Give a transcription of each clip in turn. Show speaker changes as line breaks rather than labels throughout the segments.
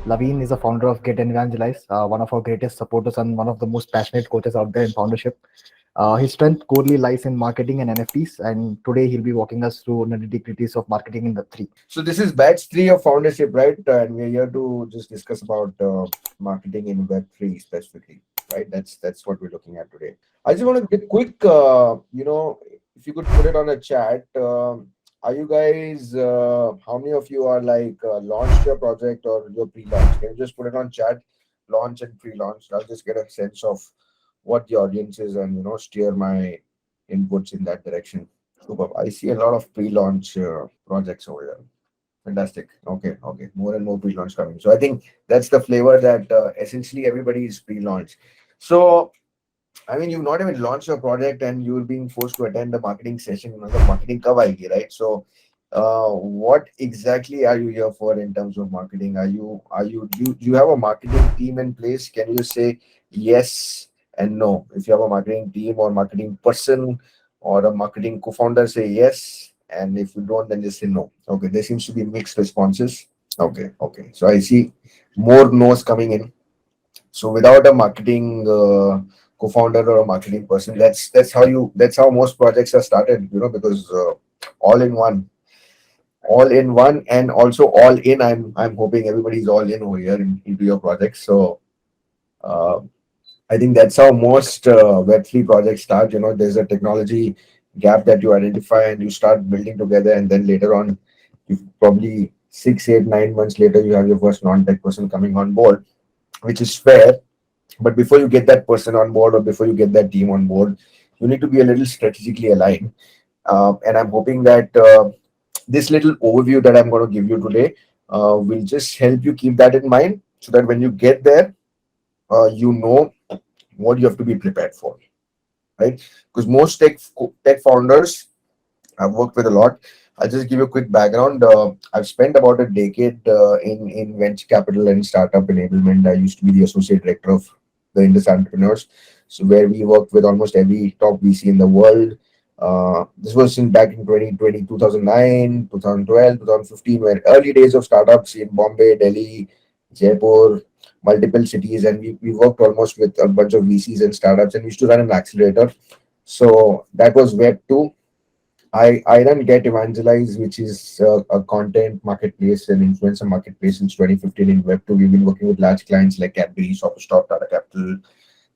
Lavin is a founder of Get and Evangelize, one of our greatest supporters and one of the most passionate coaches out there in foundership. His strength corely lies in marketing and NFTs, and today he'll be walking us through the nitty-gritties of marketing in Web3.
So this is batch 3 of Foundership, right? And we're here to just discuss about marketing in Web3 specifically, right? That's what we're looking at today. I just want to get quick, if you could put it on a chat. Are you guys? How many of you are like launched your project or your pre-launch? Can you just put it on chat, launch and pre-launch? I'll just get a sense of what the audience is and steer my inputs in that direction. Super. I see a lot of pre-launch projects over here. Fantastic. Okay, okay. More and more pre-launch coming. So I think that's the flavor that essentially everybody is pre-launch. So I mean, you've not even launched your project and you're being forced to attend the marketing session. The marketing kab aayegi, right? So, what exactly are you here for in terms of marketing? Do you have a marketing team in place? Can you say yes and no? If you have a marketing team or marketing person or a marketing co-founder, say yes. And if you don't, then just say no. Okay, there seems to be mixed responses. Okay, okay. So I see more no's coming in. So without a marketing co-founder or a marketing person, that's how most projects are started, because all in one, and also all in. I'm hoping everybody's all in over here into your project. So uh, I think that's how most Web3 projects start. There's a technology gap that you identify and you start building together, and then later on, you probably 6, 8, 9 months later, you have your first non-tech person coming on board, which is fair. But before you get that person on board or before you get that team on board, you need to be a little strategically aligned. And I'm hoping that this little overview that I'm going to give you today will just help you keep that in mind so that when you get there, you know what you have to be prepared for, right? Because most tech founders I've worked with a lot. I'll just give you a quick background. I've spent about a decade in venture capital and startup enablement. I used to be the associate director of the Indus Entrepreneurs, so where we worked with almost every top VC in the world. This was back in 2020, 2009, 2012, 2015, where early days of startups in Bombay, Delhi, Jaipur, multiple cities, and we worked almost with a bunch of VCs and startups, and we used to run an accelerator. So that was Web 2. I run Get Evangelize, which is a content marketplace and influencer marketplace since 2015 in Web2. We've been working with large clients like Cadbury, Shopstop, Tata Capital,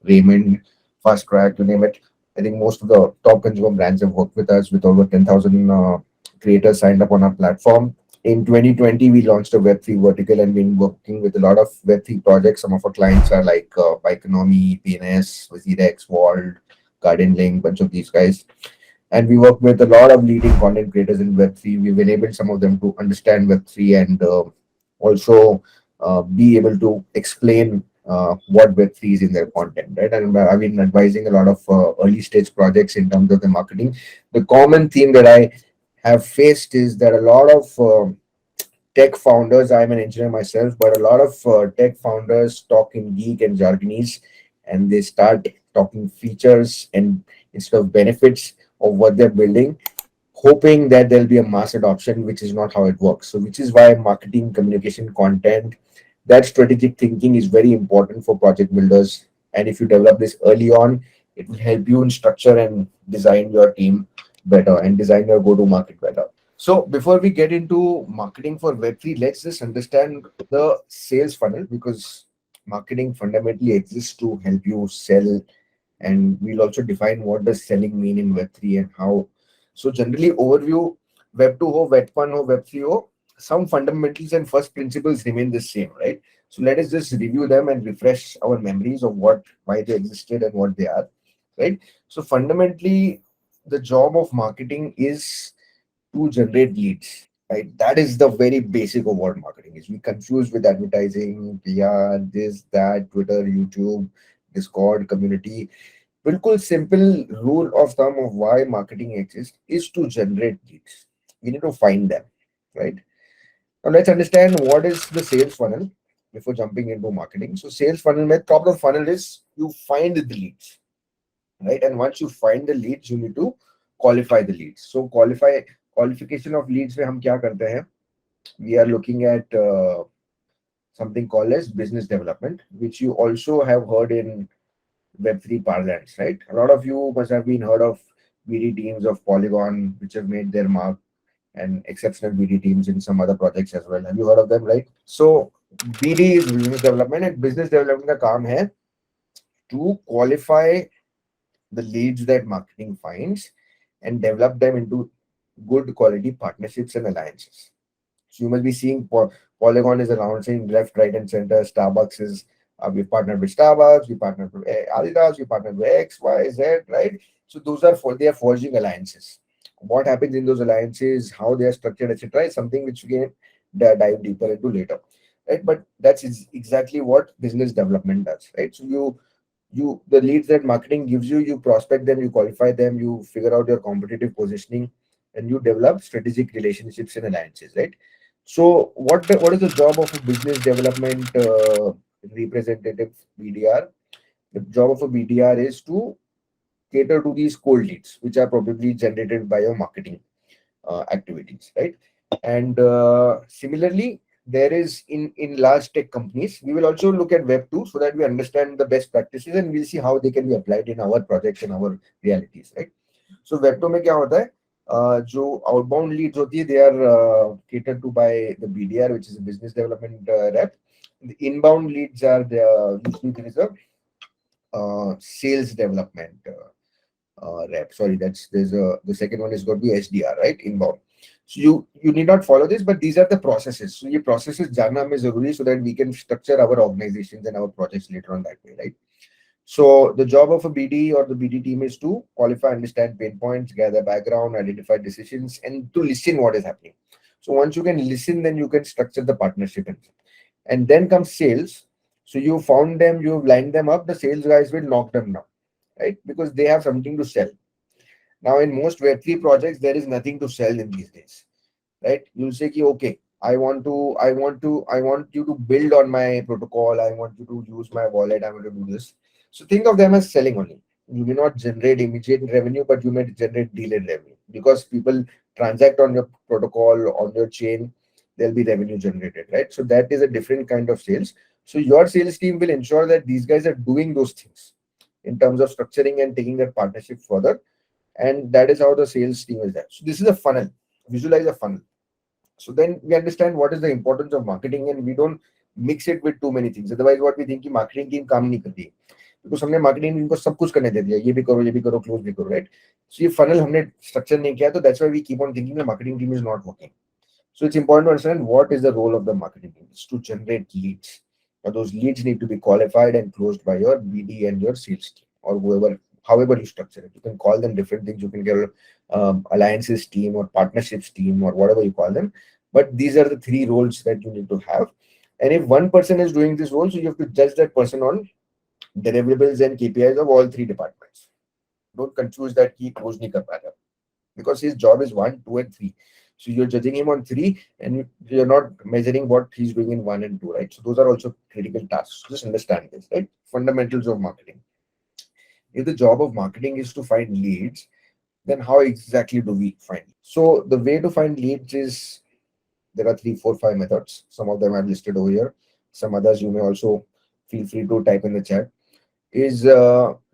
Raymond, Fast Track, you name it. I think most of the top consumer brands have worked with us with over 10,000 creators signed up on our platform. In 2020, we launched a Web3 vertical and been working with a lot of Web3 projects. Some of our clients are like Bikeonomy, PNS, Wazirex, Wald, Garden Link, bunch of these guys, and we work with a lot of leading content creators in Web3. We've enabled some of them to understand Web3 and also be able to explain what Web3 is in their content, right? And I've been advising a lot of early stage projects in terms of the marketing. The common theme that I have faced is that a lot of tech founders, I'm an engineer myself, but a lot of tech founders talk in geek and jargonese, and they start talking features and instead of benefits of what they're building, hoping that there'll be a mass adoption, which is not how it works. So, which is why marketing, communication, content, that strategic thinking is very important for project builders. And if you develop this early on, it will help you in structure and design your team better and design your go to market better. So, before we get into marketing for Web3, let's just understand the sales funnel, because marketing fundamentally exists to help you sell, and we'll also define what does selling mean in Web3 and how. So generally overview, Web2 ho, Web1 ho, Web3 ho, some fundamentals and first principles remain the same, right? So let us just review them and refresh our memories of why they existed and what they are, right? So fundamentally, the job of marketing is to generate leads, right? That is the very basic of what marketing is. We confuse with advertising, PR, this, that, Twitter, YouTube, Discord, community. बिल्कुल simple rule of thumb of why marketing exists is to generate leads. We need to find them, right? Now let's understand what is the sales funnel before jumping into marketing. So sales funnel, mein top of the funnel is you find the leads, right? And once you find the leads, you need to qualify the leads. So qualification of leads में हम क्या करते हैं? We are looking at something called as business development, which you also have heard in Web3 parlance, right? A lot of you must have been heard of BD teams of Polygon, which have made their mark, and exceptional BD teams in some other projects as well. Have you heard of them, right? So BD is business development, and business development का काम है to qualify the leads that marketing finds and develop them into good quality partnerships and alliances. So you must be seeing Polygon is announcing left, right, and center. Starbucks is we partnered with Starbucks, we partnered with Adidas, we partnered with X, Y, Z, right? So those are they are forging alliances. What happens in those alliances, how they are structured, etc., is something which we can dive deeper into later, right? But that's exactly what business development does, right? So you the leads that marketing gives you, you prospect them, you qualify them, you figure out your competitive positioning, and you develop strategic relationships and alliances, right? So what is the job of a business development representative, BDR? The job of a BDR is to cater to these cold leads which are probably generated by your marketing activities, right? And similarly, there is in large tech companies, we will also look at Web2 so that we understand the best practices and we'll see how they can be applied in our projects and our realities, right? So Web2 में क्या होता है? जो outbound leads होती है, they are catered to by the BDR, which is a business development rep. The inbound leads are usually there is a sales development rep. Sorry, that's there's a the second one is going to be SDR, right? Inbound. So you need not follow this, but these are the processes. So ये processes जानना हमें जरूरी है so that we can structure our organizations and our projects later on that way, right? So the job of a BD or the BD team is to qualify, understand pain points, gather background, identify decisions, and to listen what is happening. So once you can listen, then you can structure the partnership, and then comes sales. So you found them, you've lined them up. The sales guys will knock them down, right? Because they have something to sell. Now, in most Web3 projects, there is nothing to sell in these days, right? You'll say, ki, okay, I want you to build on my protocol. I want you to use my wallet. I want to do this. So think of them as selling only. You may not generate immediate revenue, but you may generate delayed revenue because people transact on your protocol, on your chain. There'll be revenue generated, right? So that is a different kind of sales. So your sales team will ensure that these guys are doing those things in terms of structuring and taking that partnership further. And that is how the sales team is there. So this is a funnel. Visualize a funnel. So then we understand what is the importance of marketing and we don't mix it with too many things. Otherwise, what we think is marketing team काम नहीं करती because हमने marketing team को सब कुछ करने दे दिया, ये भी करो, close भी करो, right? So ये funnel हमने structure नहीं किया, तो that's why we keep on thinking the marketing team is not working. So it's important to understand what is the role of the marketing team. It's to generate leads. Now those leads need to be qualified and closed by your BD and your sales team or whoever, however you structure it. You can call them different things. You can get alliances team or partnerships team or whatever you call them. But these are the three roles that you need to have. And if one person is doing this role, so you have to judge that person on deliverables and KPIs of all three departments. Don't confuse that key close nahi kar pa raha because his job is 1, 2, and 3. So you're judging him on 3 and you're not measuring what he's doing in 1 and 2, right? So those are also critical tasks. Just understand this, right? Fundamentals of marketing. If the job of marketing is to find leads, then how exactly do we find? So the way to find leads is there are 3, 4, 5 methods. Some of them I've listed over here. Some others you may also feel free to type in the chat. Is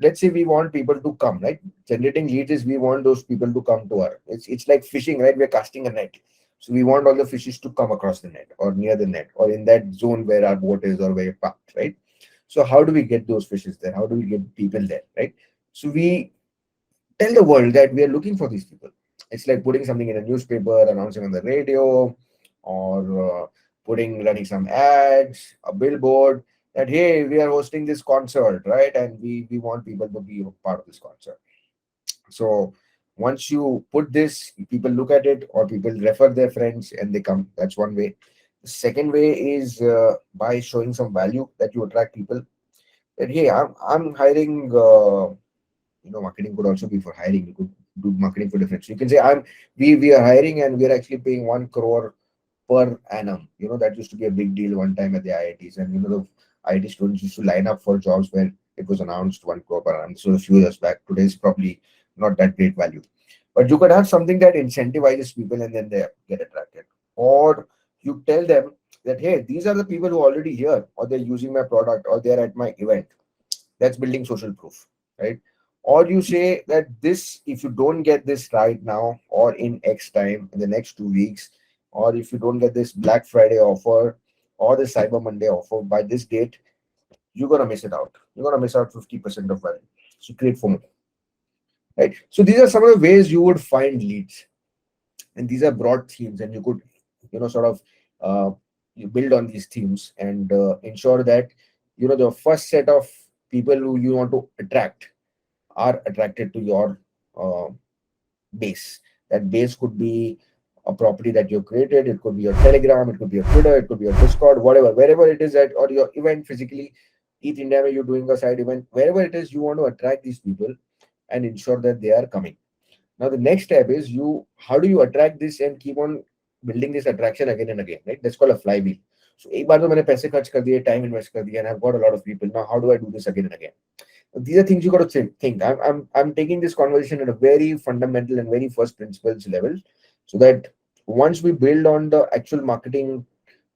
let's say we want people to come, right? Generating leads is we want those people to come to our. It's like fishing, right? We're casting a net. So we want all the fishes to come across the net or near the net or in that zone where our boat is or where you're parked, right? So how do we get those fishes there? How do we get people there, right? So we tell the world that we are looking for these people. It's like putting something in a newspaper, announcing on the radio, or running some ads, a billboard that hey, we are hosting this concert, right? And we want people to be a part of this concert. So once you put this, people look at it or people refer their friends and they come. That's one way. The second way is by showing some value that you attract people. That hey, I'm hiring. Marketing could also be for hiring. You could do marketing for different. So you can say we are hiring and we are actually paying 1 crore per annum. That used to be a big deal one time at the IITs, and the IIT students used to line up for jobs where it was announced 1 crore per annum. So a few years back. Today is probably not that great value, but you could have something that incentivizes people and then they get attracted. Or you tell them that, hey, these are the people who are already here, or they're using my product, or they're at my event. That's building social proof, right? Or you say that this, if you don't get this right now, or in X time, in the next 2 weeks, or if you don't get this Black Friday offer or the Cyber Monday offer by this date, you're gonna miss it out. You're gonna miss out 50% of value. So create FOMO, right? So these are some of the ways you would find leads, and these are broad themes, and you could, sort of uh, you build on these themes and ensure that the first set of people who you want to attract are attracted to your uh, base. That base could be a property that you've created. It could be your Telegram, it could be your Twitter, it could be your Discord, whatever, wherever it is at, or your event physically, Eat India, where you're doing a side event, wherever it is, you want to attract these people and ensure that they are coming. Now the next step is, how do you attract this and keep on building this attraction again and again, right? That's called a flywheel. So एक बार तो मैंने पैसे खर्च कर दिए, time invest कर दिया, and I've got a lot of people. Now how do I do this again and again? These are things you got to think. I'm taking this conversation at a very fundamental and very first principles level, so that once we build on the actual marketing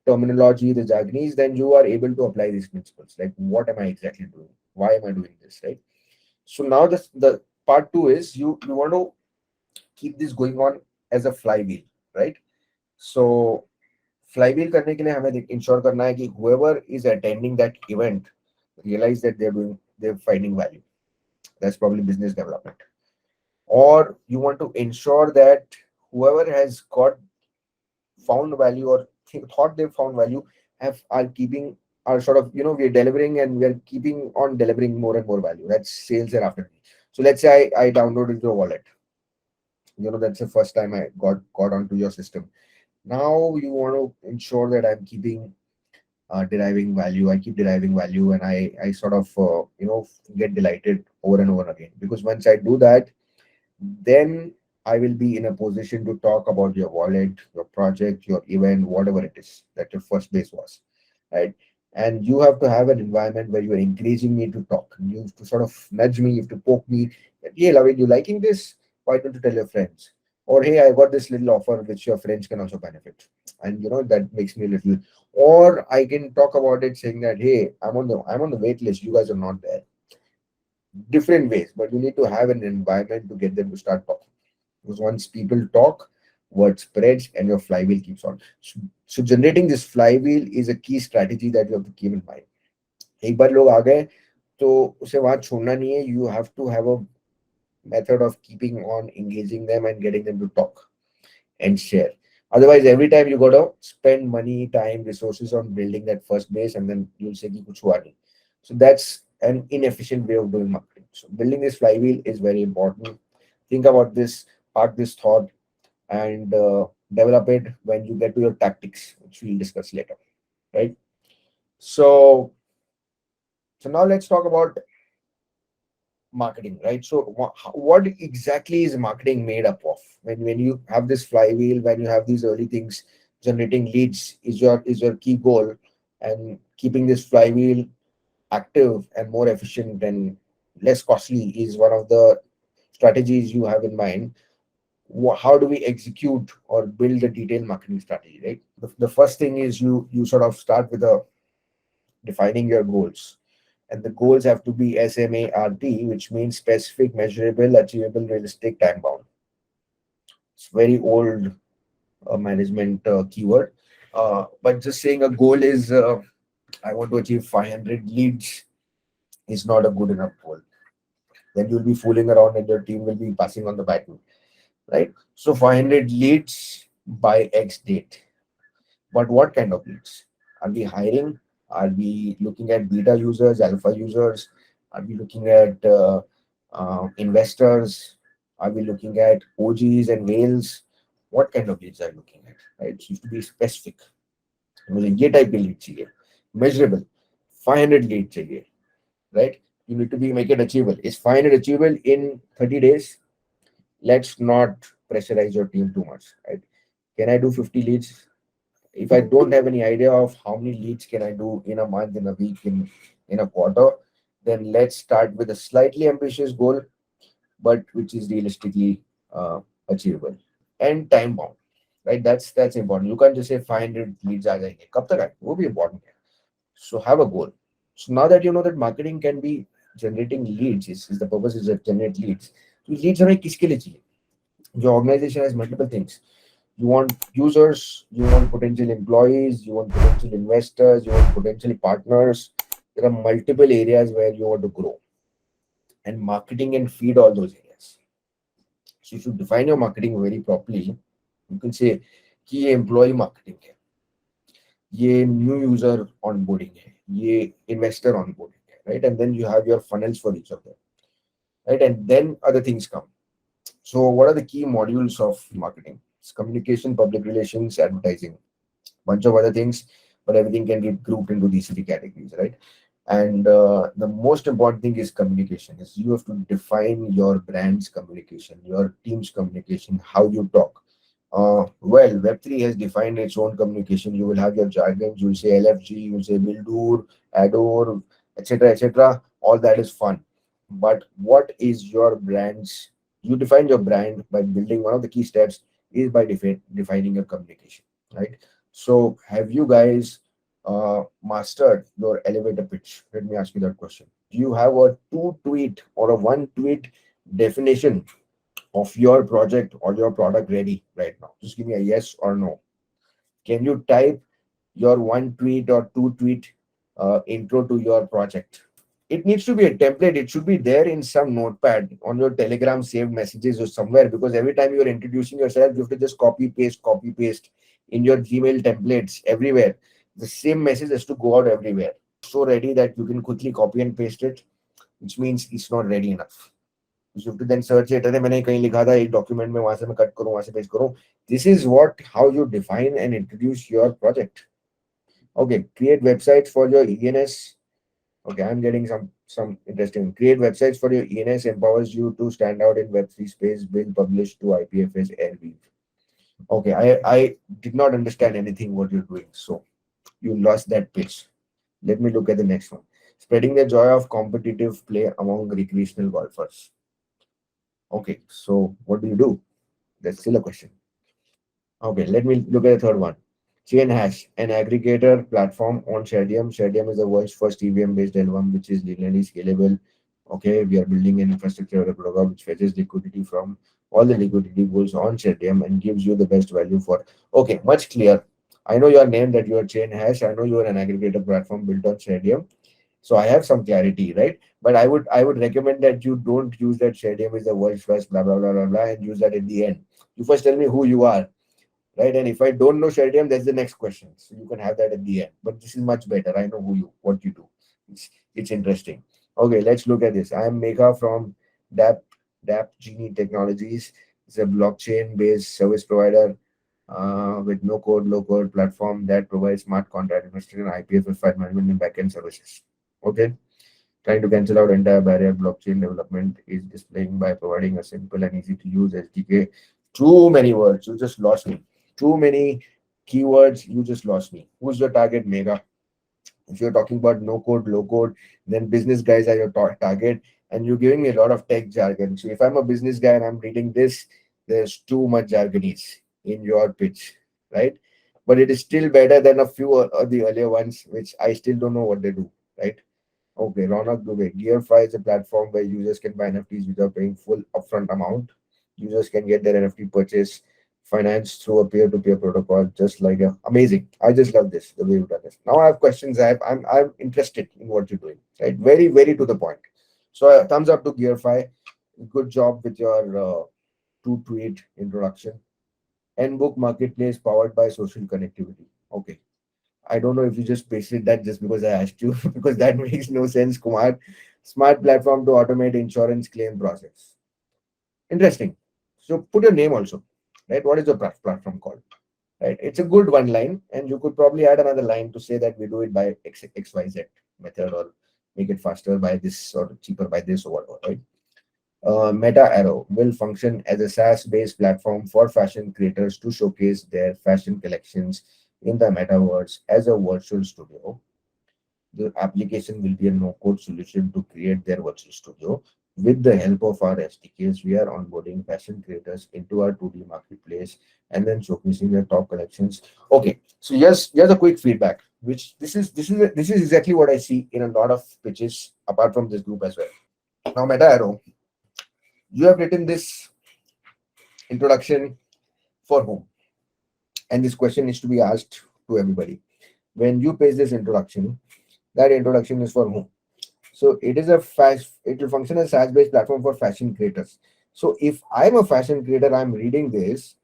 terminology, the jargons, then you are able to apply these principles. Like, what am I exactly doing? Why am I doing this? Right. So now the part two is, you want to keep this going on as a flywheel, right? So flywheel करने के लिए हमें ensure करना है कि whoever is attending that event realize that they're finding value. That's probably business development. Or you want to ensure that whoever has got found value, or thought they've found value, are keeping, are sort of, we're delivering, and we're keeping on delivering more and more value. That's sales and after. So let's say I downloaded your wallet. That's the first time I got onto your system. Now you want to ensure that I'm keeping deriving value. I keep deriving value, and I sort of get delighted over and over again, because once I do that, then I will be in a position to talk about your wallet, your project, your event, whatever it is that your first base was, right? And you have to have an environment where you are encouraging me to talk. You have to sort of nudge me, you have to poke me. Hey, Lavin, you liking this? Why don't you tell your friends? Or hey, I got this little offer which your friends can also benefit. And that makes me a little. Or I can talk about it saying that, hey, I'm on the wait list. You guys are not there. Different ways, but you need to have an environment to get them to start talking. Because once people talk, word spreads and your flywheel keeps on. So generating this flywheel is a key strategy that you have to keep in mind. एक बार लोग आ गए तो उसे वहां छोड़ना नहीं है. You have to have a method of keeping on engaging them and getting them to talk and share. Otherwise, every time you got to spend money, time, resources on building that first base, and then you'll say कि कुछ हुआ नहीं. So that's an inefficient way of doing marketing. So building this flywheel is very important. Think about this, park this thought, and develop it when you get to your tactics, which we'll discuss later, right? So now let's talk about marketing, right? So what exactly is marketing made up of? When you have this flywheel, when you have these early things, generating leads is your key goal, and keeping this flywheel active and more efficient and less costly is one of the strategies you have in mind. How do we execute or build a detailed marketing strategy, right? The first thing is, you sort of start with defining your goals, and the goals have to be SMART, which means specific, measurable, achievable, realistic, time bound. It's very old management keyword, but just saying a goal is, I want to achieve 500 leads, is not a good enough goal. Then you'll be fooling around and your team will be passing on the baton, right? So 500 leads by X date. But what kind of leads? Are we hiring? Are we looking at beta users, alpha users? Are we looking at investors? Are we looking at OGs and whales? What kind of leads are you looking at? Right? So you have to be specific. मुझे ये type के lead चाहिए, measurable, 500 lead चाहिए, right? You need to make it achievable. Is 500 achievable in 30 days? Let's not pressurize your team too much, right? Can I do 50 leads? If I don't have any idea of how many leads can I do in a month, in a week, in a quarter, then let's start with a slightly ambitious goal, but which is realistically achievable and time bound. right? That's important. You can't just say 500 leads aa jayenge. Kab tak aaye? वो भी important है. So have a goal. So now that you know that marketing can be generating leads, is the purpose is to generate leads. So leads हमें किसके लिए चाहिए? Your organization has multiple things. You want users, you want potential employees, you want potential investors, you want potential partners. There are multiple areas where you want to grow, and marketing can feed all those areas. So you should define your marketing very properly. You can say कि ये employee marketing है, ये new user onboarding है, ये investor onboarding है, right? And then you have your funnels for each of them, right? And then other things come. So what are the key modules of marketing? It's communication, public relations, advertising, bunch of other things, but everything can get grouped into these three categories, right? And the most important thing is communication. Is you have to define your brand's communication, your team's communication, how you talk. Well, Web3 has defined its own communication. You will have your jargons. You will say LFG, you will say Buildur, Adore, etc., etc. All that is fun. But what is your brand's? You define your brand by building. One of the key steps is by defining your communication, right? So, have you guys mastered your elevator pitch? Let me ask you that question. Do you have a two tweet or a one tweet definition of your project or your product ready right now? Just give me a yes or no. Can you type your one tweet or two tweet intro to your project? It needs to be a template. It should be there in some notepad on your Telegram saved messages or somewhere, because every time you're introducing yourself, you have to just copy paste in your Gmail templates everywhere. The same message has to go out everywhere. So ready that you can quickly copy and paste it, which means it's not ready enough. You have to then search it. अरे मैंने कहीं लिखा था एक document में, वहां से मैं कट करूं, वहां से पेस्ट करूं. This is what how you define and introduce your project. Okay, create websites for your ENS. Okay, I'm getting some interesting. Create websites for your ENS empowers you to stand out in Web3 space. Build, publish to IPFS, Airweave. Okay, I did not understand anything what you're doing, so you lost that pitch. Let me look at the next one. Spreading the joy of competitive play among recreational golfers. Okay, so what do you do? That's still a question. Okay, let me look at the third one. Chain Hash, an aggregator platform on Shadium. Shadium is the world's first EVM-based LLM, which is linearly scalable. Okay, we are building an infrastructure of the protocol which fetches liquidity from all the liquidity pools on Shadium and gives you the best value for. Okay, much clear. I know your name that you are Chain Hash. I know you are an aggregator platform built on Shadium. So I have some clarity, right? But I would recommend that you don't use that Shadium is the world's first blah blah blah blah blah and use that at the end. You first tell me who you are, right? And if I don't know Shadium, that's the next question. So you can have that at the end. But this is much better. I know what you do. It's interesting. Okay, let's look at this. I am Megha from DAP DAP Genie Technologies. It's a blockchain-based service provider with no code, low code platform that provides smart contract administration, IPFS file management, and backend services. Okay. Trying to cancel out entire barrier blockchain development is displaying by providing a simple and easy to use SDK. Too many words. You just lost me. Too many keywords. You just lost me. Who's your target, Mega? If you're talking about no code, low code, then business guys are your target, and you're giving me a lot of tech jargon. So if I'm a business guy and I'm reading this, there's too much jargonese in your pitch, right? But it is still better than a few of the earlier ones, which I still don't know what they do, right? Okay, Ronak Dubey. GearFi is a platform where users can buy NFTs without paying full upfront amount. Users can get their NFT purchase financed through a peer-to-peer protocol, just like a amazing. I just love this, the way you've done this. Now I have questions. I'm interested in what you're doing. Right, very very to the point. So thumbs up to GearFi. Good job with your two tweet introduction. And book marketplace powered by social connectivity. Okay, I don't know if you just pasted that just because I asked you, because that makes no sense, Kumar. Smart platform to automate insurance claim process. Interesting. So put your name also, right? What is your platform called? Right. It's a good one line, and you could probably add another line to say that we do it by XYZ method, or make it faster by this or cheaper by this or whatever, right? Meta Arrow will function as a SaaS-based platform for fashion creators to showcase their fashion collections in the metaverse as a virtual studio. The application will be a no-code solution to create their virtual studio. With the help of our SDKs, we are onboarding fashion creators into our 2D marketplace and then showcasing their top collections. Okay, so here's a quick feedback, which this is exactly what I see in a lot of pitches apart from this group as well. Now, Meta Arrow, you have written this introduction for whom? And this question needs to be asked to everybody. When you paste this introduction, that introduction is for whom? So it is a fast, it will function as SaaS-based platform for fashion creators. So if I'm a fashion creator, I'm reading this,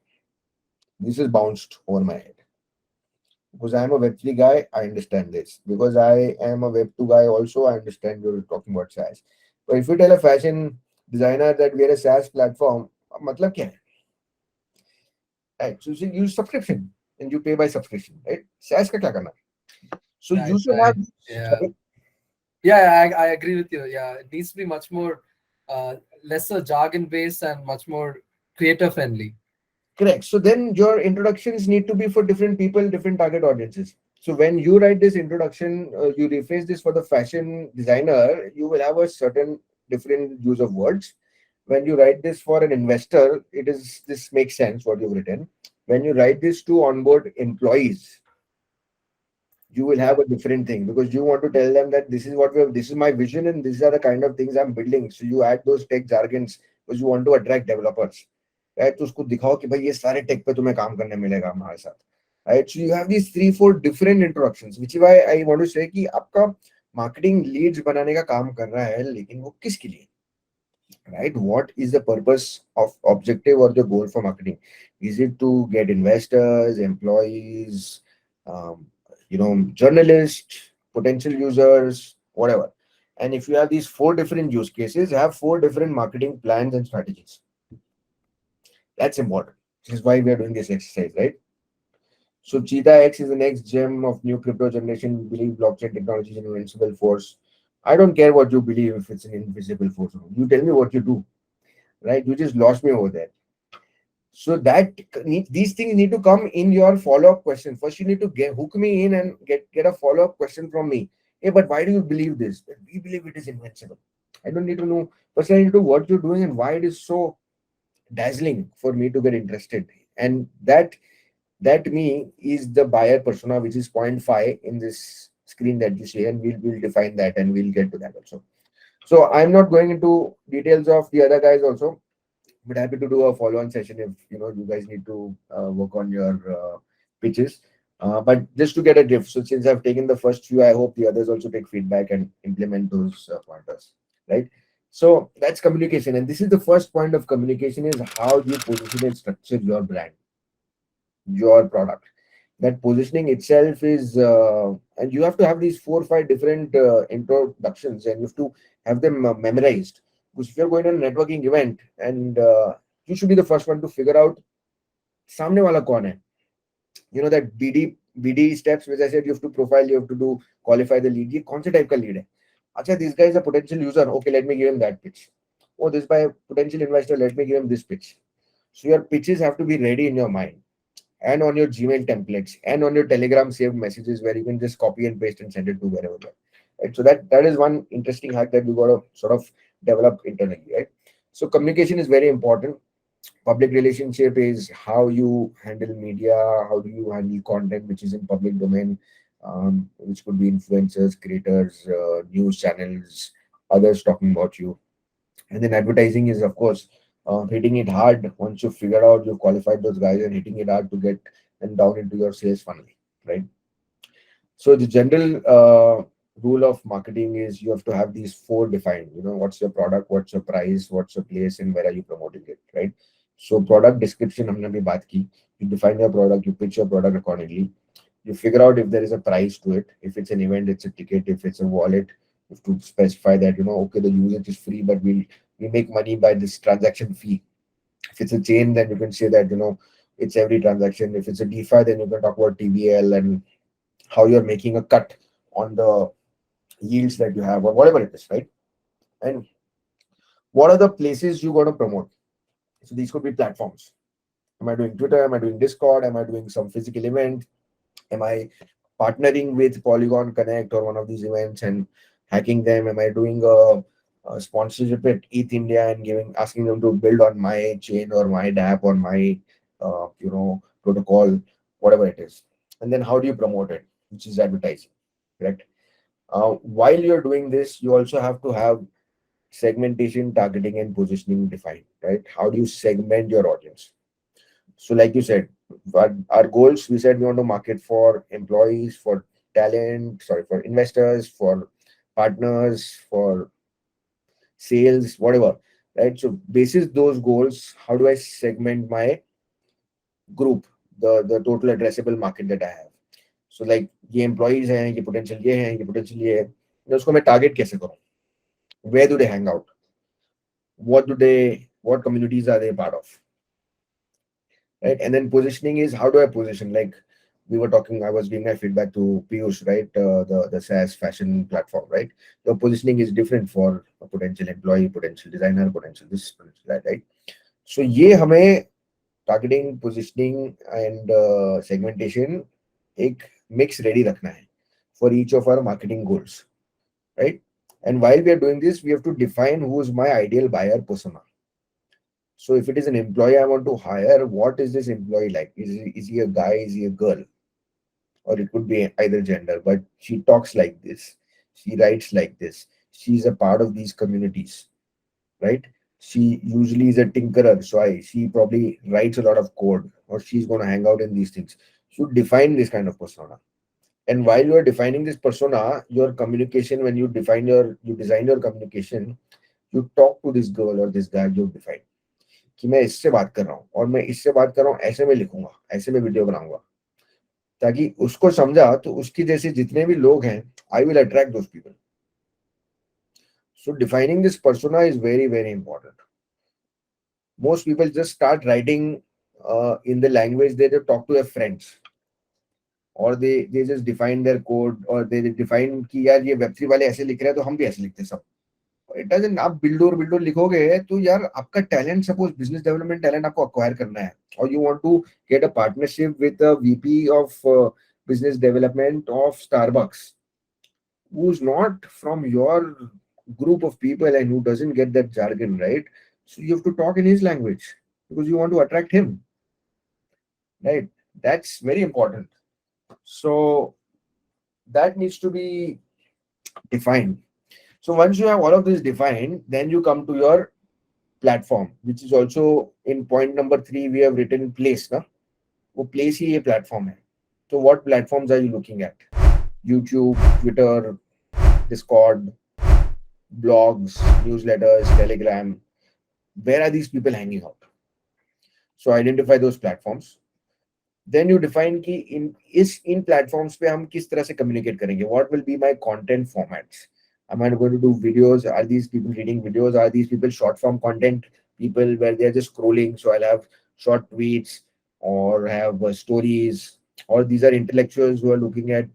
this is bounced over my head. Because I'm a Web3 guy, I understand this. Because I am a Web2 guy also, I understand you're talking about SaaS. But if you tell a fashion designer that we are a SaaS platform, matlab kya hai? Right? So you use subscription and you pay by subscription, right? SaaS ka kya karna? So
Right,
you should
right.
have,
Yeah.
right?
Yeah, I agree with you. Yeah, it needs to be much more lesser jargon based and much more creator friendly.
Correct. So then your introductions need to be for different people, different target audiences. So when you write this introduction, you rephrase this for the fashion designer, you will have a certain different use of words. When you write this for an investor, it is this makes sense what you've written. When you write this to onboard employees, you will
Yeah,
have a different thing because you want to tell them that this is what we have, this is my vision, and these are the kind of things I'm building. So you add those tech jargons because you want to attract developers, right? तो उसको दिखाओ कि भाई ये सारे take पे तुम्हें काम करने मिलेगा हमारे साथ, right? So you have these 3-4 different introductions, which is why I want to say कि आपका marketing leads बनाने का काम कर रहा है, लेकिन वो किसके लिए, right? What is the purpose of objective or the goal for marketing? Is it to get investors, employees, um, journalists, potential users, whatever? And if you have these 4 different use cases, have 4 different marketing plans and strategies. That's important. This is why we are doing this exercise, right? So Cheetah X is the next gem of new crypto generation. We believe blockchain technology is an invincible force. I don't care what you believe if it's an invisible force. You tell me what you do, right? You just lost me over there. So these things need to come in your follow-up question. First, you need to get hook me in and get a follow-up question from me. Hey, but why do you believe this? We believe it is invincible. I don't need to know. First, I need to know what you're doing and why it is so dazzling for me to get interested. And that me is the buyer persona, which is point 5 in this screen that you see, and we'll define that and we'll get to that also. So I'm not going into details of the other guys also, but happy to do a follow-on session if you guys need to work on your pitches. But just to get a drift, so since I've taken the first few, I hope the others also take feedback and implement those pointers, right? So that's communication, and this is the first point of communication: is how you position and structure your brand, your product. That positioning itself is, and you have to have these 4 or 5 different introductions, and you have to have them memorized. Because if you're going to a networking event, and you should be the first one to figure out सामने वाला कौन है. That BD steps, which I said you have to profile, you have to do qualify the lead. ये कौन से type का lead है? अच्छा, this guy is a potential user. Okay, let me give him that pitch. Oh, this guy potential investor. Let me give him this pitch. So your pitches have to be ready in your mind, and on your Gmail templates, and on your Telegram saved messages where you can just copy and paste and send it to wherever you are. Right? So that is one interesting hack that we got to sort of develop internally, right? So communication is very important. Public relationship is how you handle media, how do you handle content which is in public domain, which could be influencers, creators, news channels, others talking about you. And then advertising is, of course, hitting it hard once you figure out you've qualified those guys and hitting it hard to get them down into your sales funnel, right? So the general rule of marketing is you have to have these 4 defined. What's your product, what's your price, what's your place, and where are you promoting it, right? So product description, हमने अभी बात की. You define your product, you pitch your product accordingly. You figure out if there is a price to it. If it's an event, it's a ticket. If it's a wallet, you have to specify that, okay, the usage is free, but we make money by this transaction fee. If it's a chain, then you can say that, it's every transaction. If it's a DeFi, then you can talk about TBL and how you're making a cut on the yields that you have or whatever it is, right? And what are the places you got to promote? So these could be platforms. Am I doing Twitter? Am I doing Discord? Am I doing some physical event? Am I partnering with Polygon Connect or one of these events and hacking them? Am I doing a sponsorship at ETH India and asking them to build on my chain or my dApp or my protocol, whatever it is. And then how do you promote it, which is advertising, correct? While you're doing this, you also have to have segmentation, targeting, and positioning defined, right? How do you segment your audience? So, like you said, our goals, we said we want to market for employees, for talent, sorry, for investors, for partners, for sales, whatever, right? So, basis those goals, how do I segment my group, the total addressable market that I have? So, like ये employees हैं, ये potential ये हैं, ये potential ये है, मैं उसको मैं target कैसे करूँ? Where do they hang out? What communities are they part of? Right? And then positioning is, how do I position? Like we were talking, I was giving my feedback to Piyush, right? The SaaS fashion platform, right? The positioning is different for a potential employee, potential designer, potential this, potential that, right? So ये हमें targeting, positioning, and segmentation एक mix ready रखना है for each of our marketing goals, right? And while we are doing this, we have to define who is my ideal buyer persona. So if it is an employee I want to hire, what is this employee like? Is he a guy? Is he a girl? Or it could be either gender, but she talks like this. She writes like this. She's a part of these communities, right? She usually is a tinkerer. So she probably writes a lot of code, or she's going to hang out in these things. You define this kind of persona. And while you are defining this persona, your communication, when you design your communication, you talk to this girl or this guy you define. कि मैं इससे बात कर रहा हूँ और मैं इससे बात कर रहा हूँ, ऐसे में लिखूंगा, ऐसे में वीडियो बनाऊंगा, ताकि उसको समझा तो उसकी जैसे जितने भी लोग हैं, I will attract those people. So defining this persona is very, very important. Most people just start writing in the language they just talk to their friends, or they just define their code, or they define कि यार ये Web3 वाले ऐसे लिख रहे हैं तो हम भी ऐसे लिखते हैं सब. It doesn't. आप बिल्डोर लिखोगे तो यार आपका talent, suppose business development talent आपको अक्वायर करना है, और you want to get a partnership with a VP of business development of Starbucks, who is not from your group of people and who doesn't get that jargon, right? So you have to talk in his language because you want to attract him, right? That's very important. So that needs to be defined. So once you have all of this defined, then you come to your platform, which is also in point number 3. We have written place, na? वो place ही ये platform है. So what platforms are you looking at? YouTube, Twitter, Discord, blogs, newsletters, Telegram. Where are these people hanging out? So identify those platforms. Then you define कि in platforms पे हम किस तरह से communicate करेंगे. What will be my content formats? Am I going to do videos? Are these people reading videos? Are these people short form content people where they're just scrolling? So I'll have short tweets or have stories, or these are intellectuals who are looking at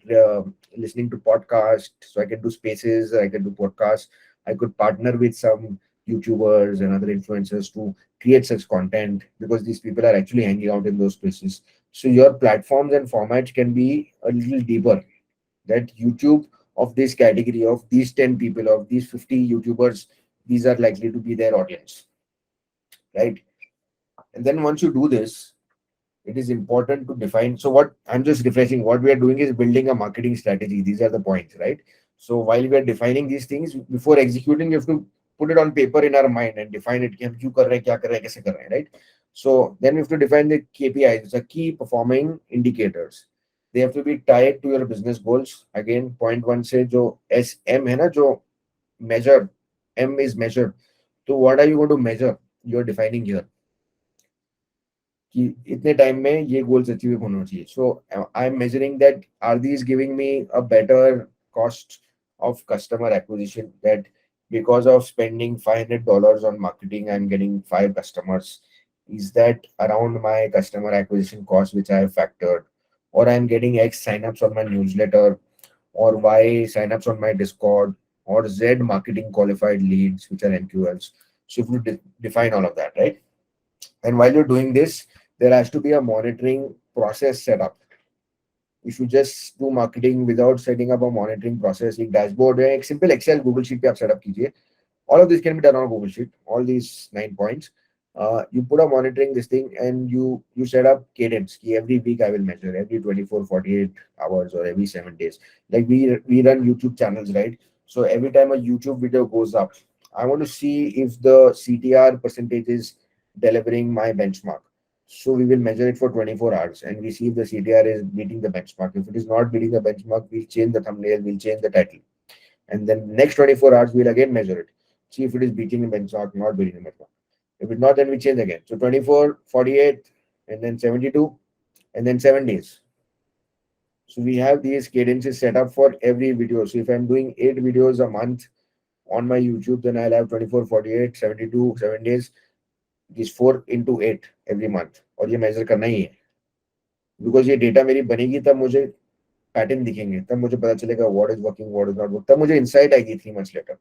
listening to podcasts. So I can do spaces, I can do podcasts. I could partner with some YouTubers and other influencers to create such content because these people are actually hanging out in those places. So your platforms and formats can be a little deeper. That YouTube of this category, of these 10 people, of these 50 YouTubers, these are likely to be their audience, right? And then once you do this, it is important to define. So what I'm just refreshing, what we are doing is building a marketing strategy. These are the points, right? So while we are defining these things, before executing, you have to put it on paper in our mind and define it. कि हम क्यों कर रहे हैं, क्या कर रहे हैं, कैसे कर रहे हैं, right? So then we have to define the KPIs, which are key performing indicators. They have to be tied to your business goals. Again, point 1 से जो SM है ना, जो measure, M is measure. So what are you going to measure? You're defining here. कि इतने time में ये goals achieve होना चाहिए. So I am measuring that are these giving me a better cost of customer acquisition, that because of spending $500 on marketing I'm getting 5 customers. Is that around my customer acquisition cost which I have factored, or I'm getting X signups on my newsletter, or Y signups on my Discord, or Z marketing qualified leads which are MQLs. So if you define all of that, right? And while you're doing this, there has to be a monitoring process set up. If you just do marketing without setting up a monitoring process, एक dashboard है, एक simple Excel Google Sheet पे आप set up कीजिए. All of this can be done on Google Sheet, all these 9 points. You put a monitoring this thing, and you set up cadence. Ki every week I will measure, every 24, 48 hours, or every 7 days. Like we run YouTube channels, right? So every time a YouTube video goes up, I want to see if the CTR percentage is delivering my benchmark. So we will measure it for 24 hours, and we see if the CTR is beating the benchmark. If it is not beating the benchmark, we'll change the thumbnail, we'll change the title, and then next 24 hours we'll again measure it, see if it is beating the benchmark, not beating the benchmark. If it's not, then we change again. So 24, 48, and then 72, and then 7 days. So we have these cadences set up for every video. So if I'm doing 8 videos a month on my YouTube, then I'll have 24, 48, 72, 7 days. These 4 into 8 every month. और ये measure करना ही है. Because ये data मेरी बनेगी तब मुझे pattern दिखेंगे. तब मुझे पता चलेगा what is working, what is not working. तब मुझे insight आएगी 3 months later.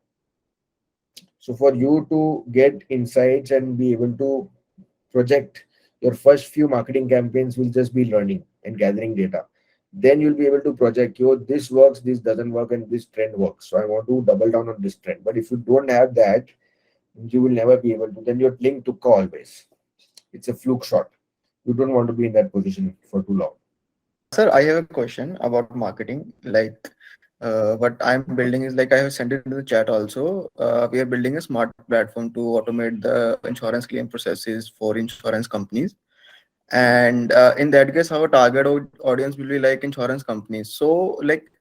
So for you to get insights and be able to project, your first few marketing campaigns will just be learning and gathering data. Then you'll be able to project, yo, this works, this doesn't work, and this trend works. So I want to double down on this trend. But if you don't have that, you will never be able to. Then you're linked to always. It's a fluke shot. You don't want to be in that position for too long.
Sir, I have a question about marketing. Like, what I'm building is like I have sent it into the chat also. We are building a smart platform to automate the insurance claim processes for insurance companies. And in that case, our target audience will be like insurance companies. So, like,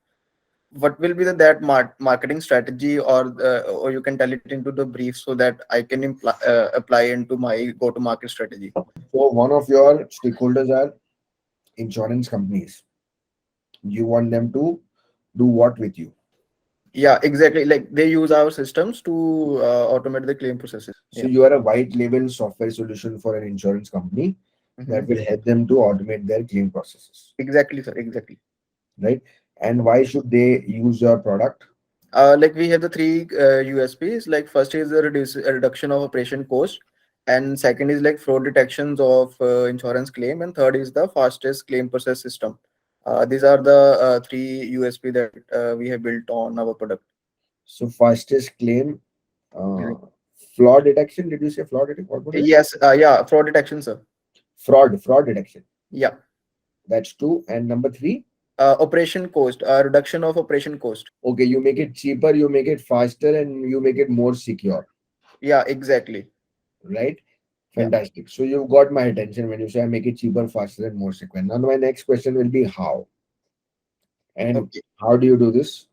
what will be that marketing strategy, or you can tell it into the brief so that I can apply into my go-to-market strategy.
So one of your stakeholders are insurance companies. You want them to do what with you?
Yeah, exactly. Like they use our systems to automate the claim processes.
So you are a white label software solution for an insurance company that
Mhm.
will help them to automate their claim processes,
Exactly, sir. Exactly.
right? And why should they use your product?
Like we have the three USPs. Like first is the reduction of operation cost, and second is like fraud detections of insurance claim, and third is the fastest claim process system. These are the three USP that we have built on our product.
So fastest claim,
Yeah.
uh, fraud detection. Did you say fraud detection? What was it?
Yes, yeah, fraud detection, sir.
Fraud detection.
Yeah.
That's two. And number three,
Operation cost, reduction of operation cost.
okay, you make it cheaper, you make it faster, and you make it more secure,
Yeah, exactly.
right?
Yeah.
Fantastic. So you've got my attention when you say I make it cheaper, faster, and more secure. Now my next question will be how. And
Okay.
how do you do this?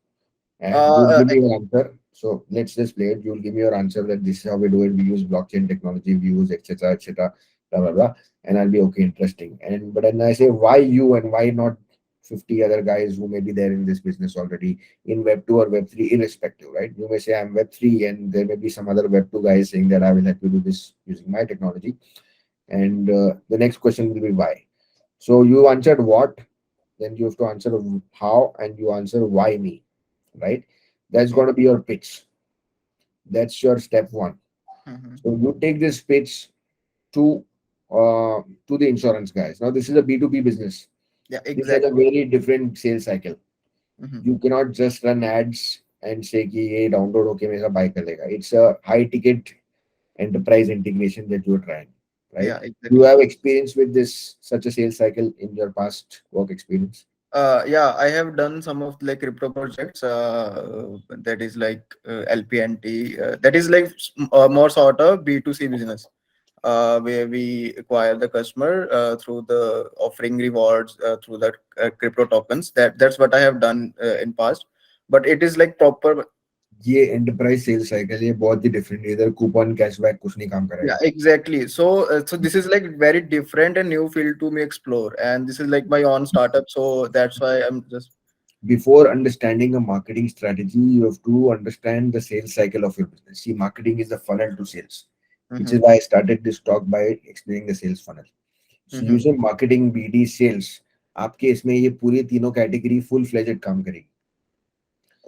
And
Uh,
you'll
uh,
give me your answer. So let's just play it. You'll give me your answer that this is how we do it. We use blockchain technology, we use etc. etc. Blah blah blah. And I'll be okay, interesting. And but then I say why you and why not 50 other guys who may be there in this business already in Web 2 or Web 3, irrespective, right? You may say I'm Web 3, and there may be some other Web 2 guys saying that I will help you do this using my technology. And the next question will be why. So you answered what, then you have to answer how, and you answer why me, right? That's
okay.
going to be your pitch. That's your step one.
Mhm.
So you take this pitch to to the insurance guys. Now this is a B2B business.
Yeah,
This has a
exactly.
very different sales cycle.
Mhm.
You cannot just run ads and say कि ये download होके मेरा buy कर लेगा. It's a high ticket enterprise integration that you're trying, right?
Yeah,
You
exactly.
have experience with this such a sales cycle in your past work experience?
Yeah, I have done some of like crypto projects. That is like LPNT. That is like more sort of B2C business, where we acquire the customer through the offering rewards through the crypto tokens. That's what I have done in past. But it is like proper.
ये enterprise sales cycle ये बहुत ही different है, इधर coupon cashback कुछ नहीं काम
Yeah,
करेगा.
exactly. So this is like very different and new field to me explore, and this is like my own startup. So that's why I'm just.
Before understanding a marketing strategy, you have to understand the sales cycle of your business. See, marketing is the funnel to sales, which is
Mhm,
why I started this talk by explaining the sales funnel. So
mhm.
using marketing, BD, sales, आपके इसमें ये पूरी तीनों category full fledged काम करेगी.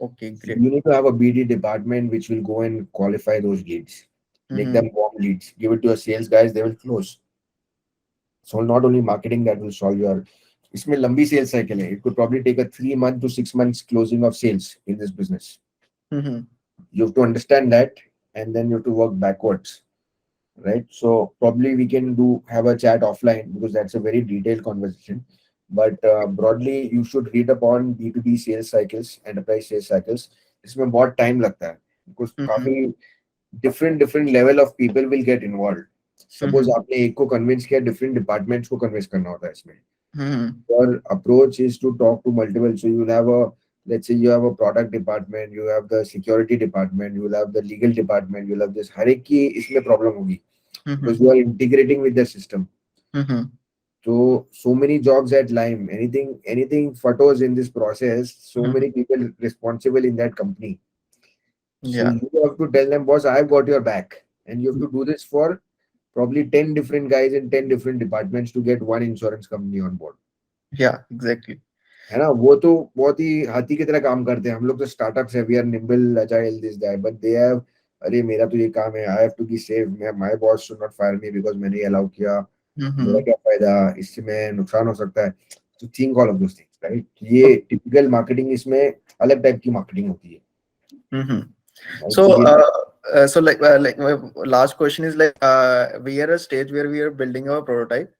Okay,
So
great.
you need to have a BD department which will go and qualify those leads, make
Mhm.
them warm leads, give it to your sales guys, they will close. So not only marketing that will solve your, इसमें लंबी sales cycle है. It could probably take a 3 month to 6 months closing of sales in this business.
Mhm.
You have to understand that, and then you have to work backwards, right? So probably we can have a chat offline because that's a very detailed conversation. But broadly, you should read upon B2B sales cycles, enterprise sales cycles. इसमें बहुत time लगता है because
Mm-hmm.
काफी different level of people will get involved. Suppose
Mm-hmm.
आपने एक को convince किया, different departments को convince करना होता है इसमें.
Mm-hmm.
Your approach is to talk to multiple. So you'll have a, let's say you have a product department, you have the security department, you will have the legal department, you'll have this. हर एक की इसमें problem होगी because
Mm-hmm.
you are integrating with the system.
Mm-hmm.
So many jobs at Lime, anything photos in this process. So
Mm-hmm.
many people responsible in that company. So
Yeah.
you have to tell them, boss, I've got your back, and you have to do this for probably 10 different guys in 10 different departments to get one insurance company on board.
Yeah, exactly.
है ना, वो तो बहुत ही हाथी की तरह काम करते हैं. हम लोग तो स्टार्टअप्स है, we are nimble agile this that, but they have, अरे मेरा तो ये काम है, I have to be safe, my boss should not fire me because मैंने ये अलाउ किया, मेरा
Mm-hmm.
क्या फायदा, इससे मैं नुकसान हो सकता है. तो think all of those things, right. ये टिपिकल मार्केटिंग, इसमें अलग टाइप की मार्केटिंग होती है,
Mm-hmm.
राइट.
So,
सो ये
like my last question is like, we are a stage where we are building our prototype,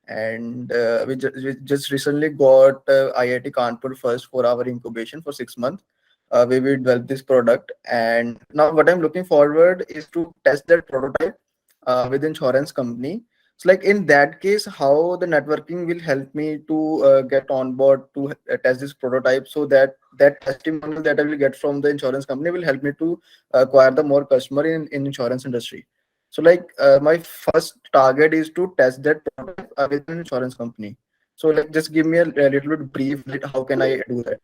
and we just recently got IIT Kanpur first for our incubation for 6 months. We will develop this product, and now what I'm looking forward is to test that prototype with insurance company. So, like in that case, how the networking will help me to get on board to test this prototype, so that that testimonial that I will get from the insurance company will help me to acquire the more customer in insurance industry. So like my first target is to test that product with an insurance company. So like just give me a little bit brief, like how can I do that?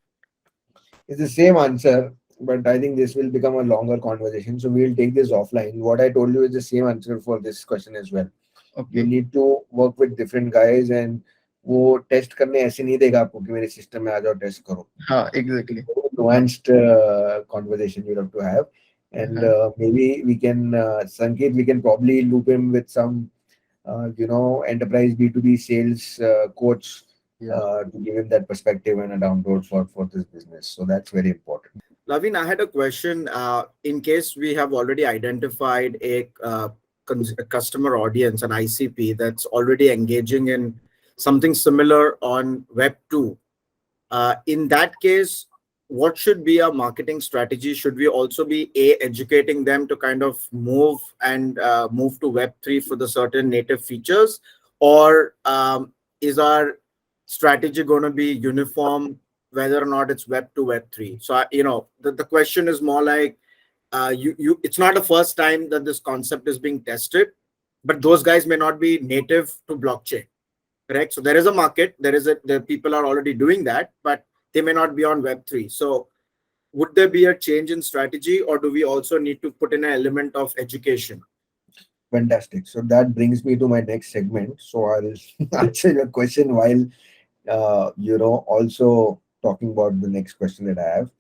It's the same answer, but I think this will become a longer conversation. So we'll take this offline. What I told you is the same answer for this question as well. You
Okay.
need to work with different guys, and वो test करने ऐसे नहीं देगा आपको कि मेरे system में आ जाओ टेस्ट करो.
Exactly.
Nuanced conversation you'll have to have, and
Uh-huh.
maybe we can Sanket, we can probably loop him with some enterprise B2B sales coach
Yeah.
to give him that perspective and a download for this business. So that's very important.
Lavin, I had a question. In case we have already identified a customer audience, an ICP that's already engaging in something similar on Web 2, in that case, what should be our marketing strategy? Should we also be educating them to kind of move to Web 3 for the certain native features, or is our strategy going to be uniform whether or not it's Web 2, Web 3? So the question is more like, it's not the first time that this concept is being tested, but those guys may not be native to blockchain. Correct. So there is a market, the people are already doing that, but they may not be on Web3. So would there be a change in strategy, or do we also need to put in an element of education?
Fantastic. So that brings me to my next segment. So I'll answer your question while also talking about the next question that I have.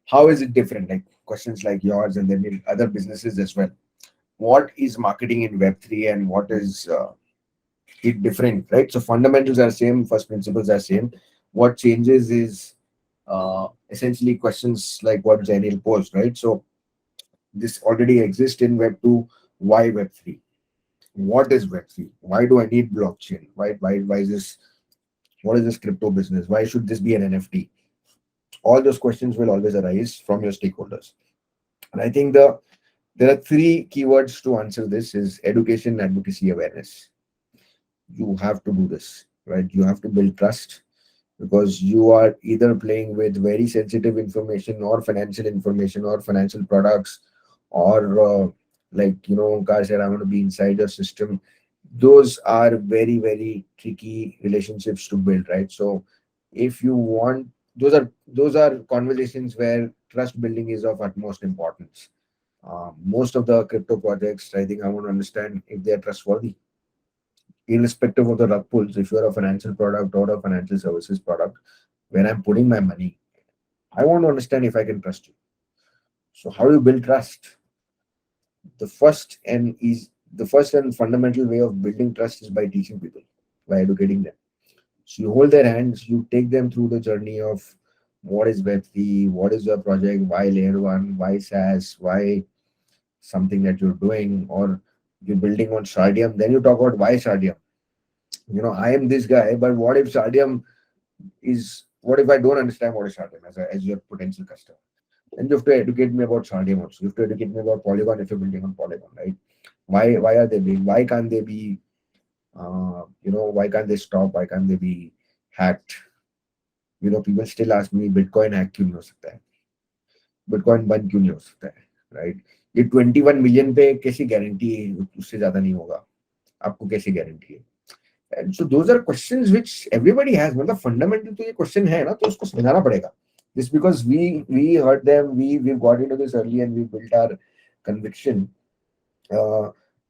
How is it different? Like questions like yours, and then in other businesses as well. What is marketing in Web3, and what is it different, right? So fundamentals are same, first principles are same. What changes is essentially questions like what Zainil posed, right? So this already exists in Web 2. Why Web 3? What is Web 3? Why do I need blockchain? Why is this? What is this crypto business? Why should this be an NFT? All those questions will always arise from your stakeholders. And I think there are three keywords to answer this: is education, advocacy, awareness. You have to do this, right? You have to build trust, because you are either playing with very sensitive information or financial information or financial products, or Onkar said, I want to be inside your system. Those are very, very tricky relationships to build, right? So if you want, those are conversations where trust building is of utmost importance. Most of the crypto projects, I think I want to understand if they are trustworthy, irrespective of the rug pulls. If you're a financial product or a financial services product, when I'm putting my money, I want to understand if I can trust you. So how do you build trust? The first and fundamental way of building trust is by teaching people, by educating them. So you hold their hands, you take them through the journey of what is Web3, what is your project, why layer one, why SaaS, why something that you're doing, or You're building on Sardium. Then you talk about why Sardium. I am this guy, but what if Sardium is, what if I don't understand what is Sardium as your potential customer? And you have to educate me about Sardium also. You have to educate me about Polygon if you're building on Polygon, right? Why are they big? Why can't they be, why can't they stop? Why can't they be hacked? People still ask me, Bitcoin hack क्यों नहीं हो सकता है? Bitcoin बंद क्यों नहीं हो सकता है? Right? ये 21 million पे कैसी गारंटी है उससे ज्यादा नहीं होगा? आपको कैसी गारंटी है? And so those are questions which everybody has. मतलब fundamental तो ये question है ना, तो उसको समझाना पड़ेगा. Just because we heard them, we got into this early and we built our conviction.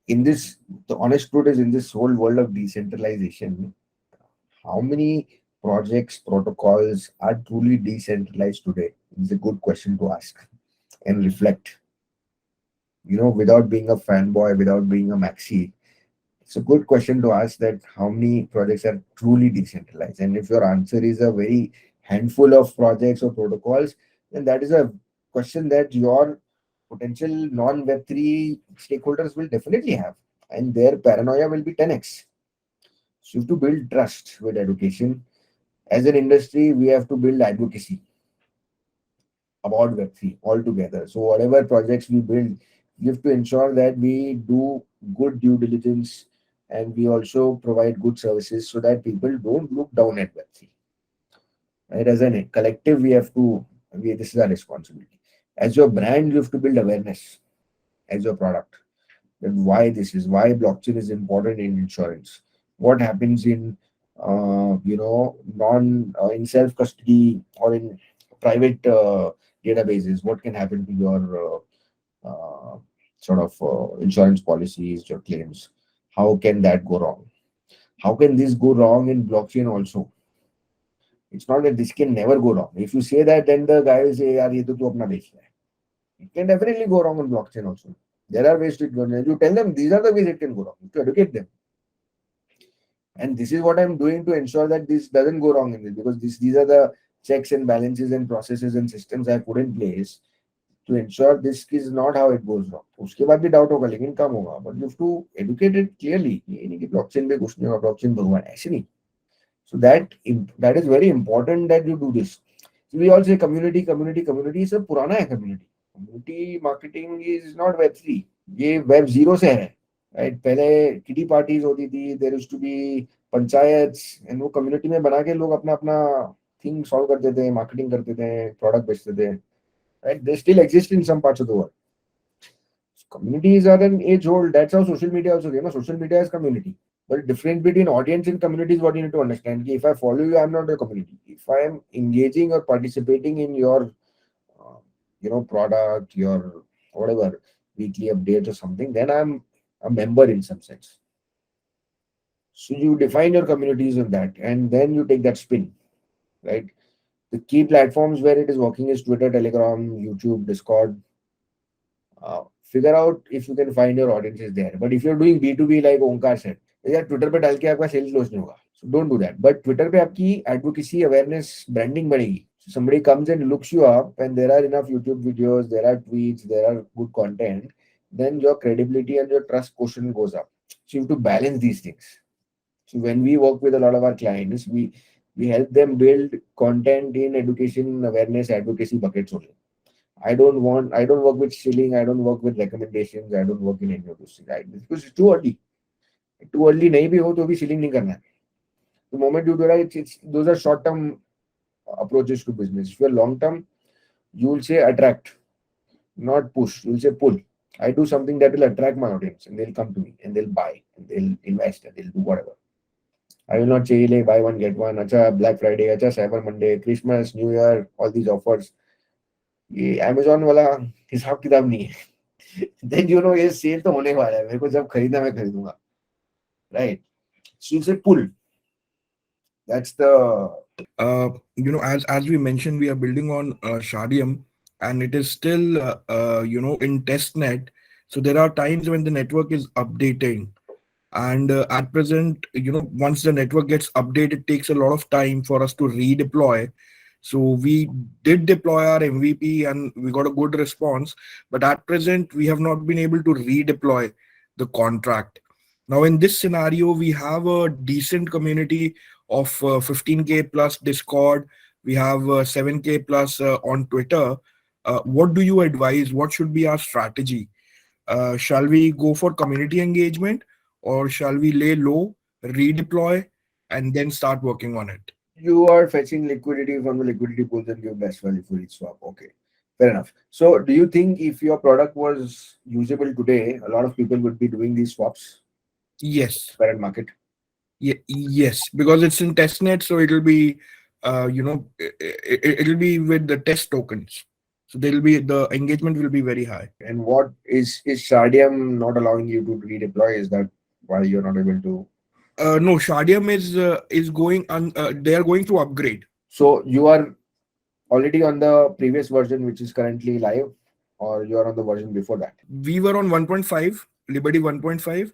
In this, the honest truth is, in this whole world of decentralization, how many projects, protocols are truly decentralized today? It's a good question to ask and reflect. Without being a fanboy, without being a maxi, it's a good question to ask that how many projects are truly decentralized. And if your answer is a very handful of projects or protocols, then that is a question that your potential non-Web3 stakeholders will definitely have, and their paranoia will be 10x. So you have to build trust with education. As an industry, we have to build advocacy about Web3 altogether. So whatever projects we build, we have to ensure that we do good due diligence and we also provide good services so that people don't look down at Web3. Right? As a collective, this is our responsibility. As your brand, you have to build awareness as your product. Then why blockchain is important in insurance. What happens in in self custody or in private databases? What can happen to your insurance policies, your claims? How can that go wrong? How can this go wrong in blockchain also? It's not that this can never go wrong. If you say that, then the guy will say, "Yaar, ye to tu apna bech raha hai." It can definitely go wrong on blockchain also. There are ways to go wrong. You tell them these are the ways it can go wrong. You have to educate them. And this is what I'm doing to ensure that this doesn't go wrong in this, because these are the checks and balances and processes and systems I put in place to ensure this is not how it goes wrong. उसके बाद भी doubt होगा लेकिन कम होगा. But you have to educate it clearly. ये नहीं कि blockchain पे कुछ नहीं होगा, blockchain भगवान ऐसे नहीं. So that is very important that you do this. So we all say community is a पुराना है community. Community marketing is not Web3. ये Web 0 से है. Right? पहले किटी पार्टीज होती थी, there used to be panchayat, and वो community में बना के लोग अपना thing solve करते थे, marketing करते थे, product बेचते थे. Right? They still exist in some parts of the world. So communities are an age old. That's how social media also came. Social media is community. But the difference between audience and community is what you need to understand. If I follow you, I'm not a community. If I am engaging or participating in your, product, your whatever weekly updates or something, then I'm a member in some sense. So you define your communities on that, and then you take that spin, right? The key platforms where it is working is Twitter, Telegram, YouTube, Discord. Figure out if you can find your audiences there. But if you're doing B2B like Onkar said, Twitter पे डाल के आपका sales close नहीं होगा. So don't do that. But Twitter पे आपकी advocacy, awareness, branding बढ़ेगी. So somebody comes and looks you up, and there are enough YouTube videos, there are tweets, there are good content, then your credibility and your trust quotient goes up. So you have to balance these things. So when we work with a lot of our clients, we help them build content in education, awareness, advocacy buckets only. I don't work with shilling, I don't work with recommendations, I don't work in any of those things. Right? Because it's too early. Too early नहीं भी हो तो भी shilling नहीं करना है. The moment you do that, those are short-term approaches to business. If you're long-term, you will say attract, not push. You will say pull. I do something that will attract my audience, and they'll come to me, and they'll buy, and they'll invest, and they'll do whatever. I will not say like buy one get one. Acha Black Friday, acha Cyber Monday, Christmas, New Year, all these offers. ये Amazon वाला हिसाब किताब नहीं है. Then ये cell तो होने वाला है. मेरे को जब खरीदना मैं खरीदूंगा. Right? So you say pull. That's the
as we mentioned, we are building on Shadium, and it is still in testnet. So there are times when the network is updating, and at present, once the network gets updated, it takes a lot of time for us to redeploy. So we did deploy our MVP and we got a good response, but at present we have not been able to redeploy the contract. Now, in this scenario, we have a decent community of 15K plus Discord. We have 7K plus on Twitter. What do you advise? What should be our strategy? Shall we go for community engagement, or shall we lay low, redeploy, and then start working on it?
You are fetching liquidity from the liquidity pools and give best value for each swap. Okay, fair enough. So, do you think if your product was usable today, a lot of people would be doing these swaps?
Yes.
Current market.
Yes, because it's in testnet, so it'll be, it'll be with the test tokens. So the engagement will be very high.
And what is Shardium not allowing you to redeploy? Is that why you're not able to?
No, Shardium is going on. They are going to upgrade.
So you are already on the previous version, which is currently live, or you are on the version before that?
We were on 1.5, Liberty 1.5.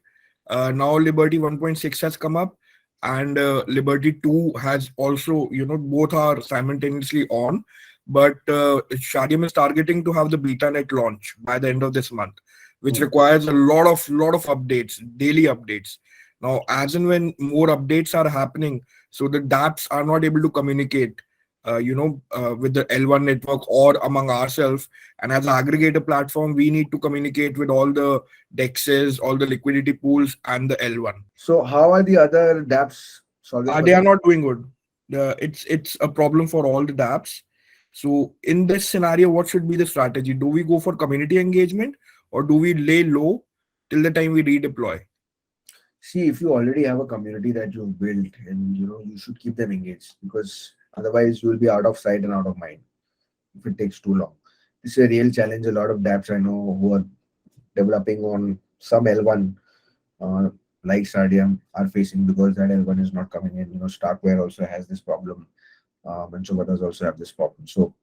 Now Liberty 1.6 has come up, and Liberty 2 has also, both are simultaneously on. But Shadium is targeting to have the beta net launch by the end of this month, which requires a lot of updates, daily updates. Now, as and when more updates are happening, so the dApps are not able to communicate, with the L1 network or among ourselves. And as an aggregator platform, we need to communicate with all the DEXs, all the liquidity pools, and the L1.
So how are the other dApps solving?
They are not doing good. It's a problem for all the dApps. So in this scenario, what should be the strategy? Do we go for community engagement, or do we lay low till the time we redeploy?
See, if you already have a community that you've built, and you should keep them engaged, because otherwise you will be out of sight and out of mind if it takes too long. This is a real challenge. A lot of dApps I know who are developing on some L1 like Sardium are facing, because that L1 is not coming in. Starkware also has this problem, and so others also have this problem. So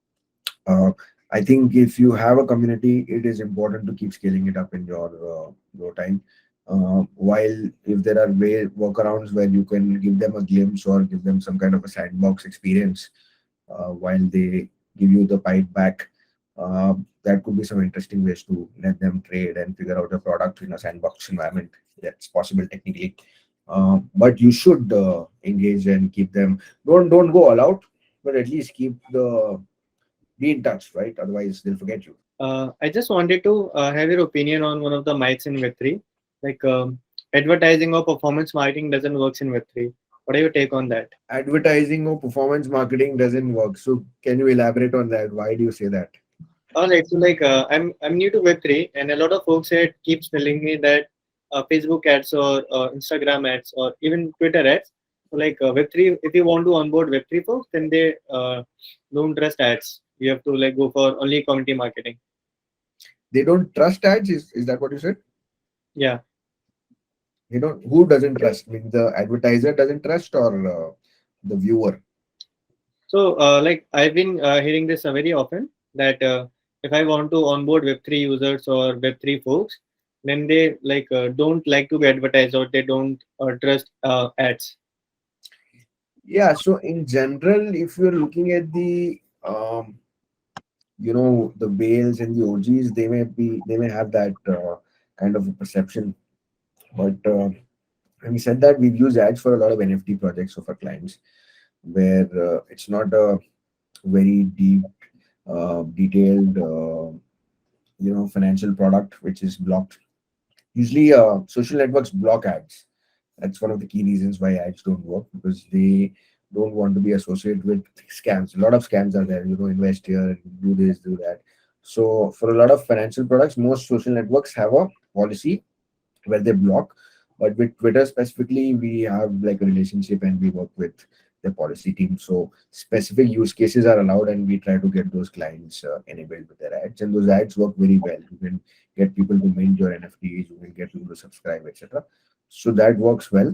I think if you have a community, it is important to keep scaling it up in your time. While if there are workarounds where you can give them a glimpse or give them some kind of a sandbox experience while they give you the pipe back, that could be some interesting ways to let them trade and figure out a product in a sandbox environment. That's possible technically. But you should engage and keep them. Don't go all out, but at least be in touch, right? Otherwise, they'll forget you.
I just wanted to have your opinion on one of the myths in Web3. Like advertising or performance marketing doesn't work in Web3. What are your take on that?
Advertising or performance marketing doesn't work. So can you elaborate on that? Why do you say that?
All right. So like I'm new to Web3, and a lot of folks here keeps telling me that Facebook ads or Instagram ads or even Twitter ads. So like Web3, if you want to onboard Web3 folks, then they don't trust ads. You have to like go for only community marketing.
They don't trust ads. Is that what you said?
Yeah.
Who doesn't trust? I mean, the advertiser doesn't trust, or the viewer?
So like I've been hearing this very often that if I want to onboard Web3 users or Web3 folks, then they like don't like to be advertised, or they don't trust ads.
Yeah. So in general, if you're looking at the the whales and the OGs, they may have that kind of a perception. But having said that, we've used ads for a lot of NFT projects of our clients, where it's not a very deep, detailed, financial product which is blocked. Usually, social networks block ads. That's one of the key reasons why ads don't work, because they don't want to be associated with scams. A lot of scams are there. Invest here, do this, do that. So for a lot of financial products, most social networks have a policy where they block. But with Twitter specifically, we have like a relationship and we work with the policy team. So specific use cases are allowed, and we try to get those clients enabled with their ads. And those ads work very well. You can get people to mint your NFTs, you can get people to subscribe, etc. So that works well.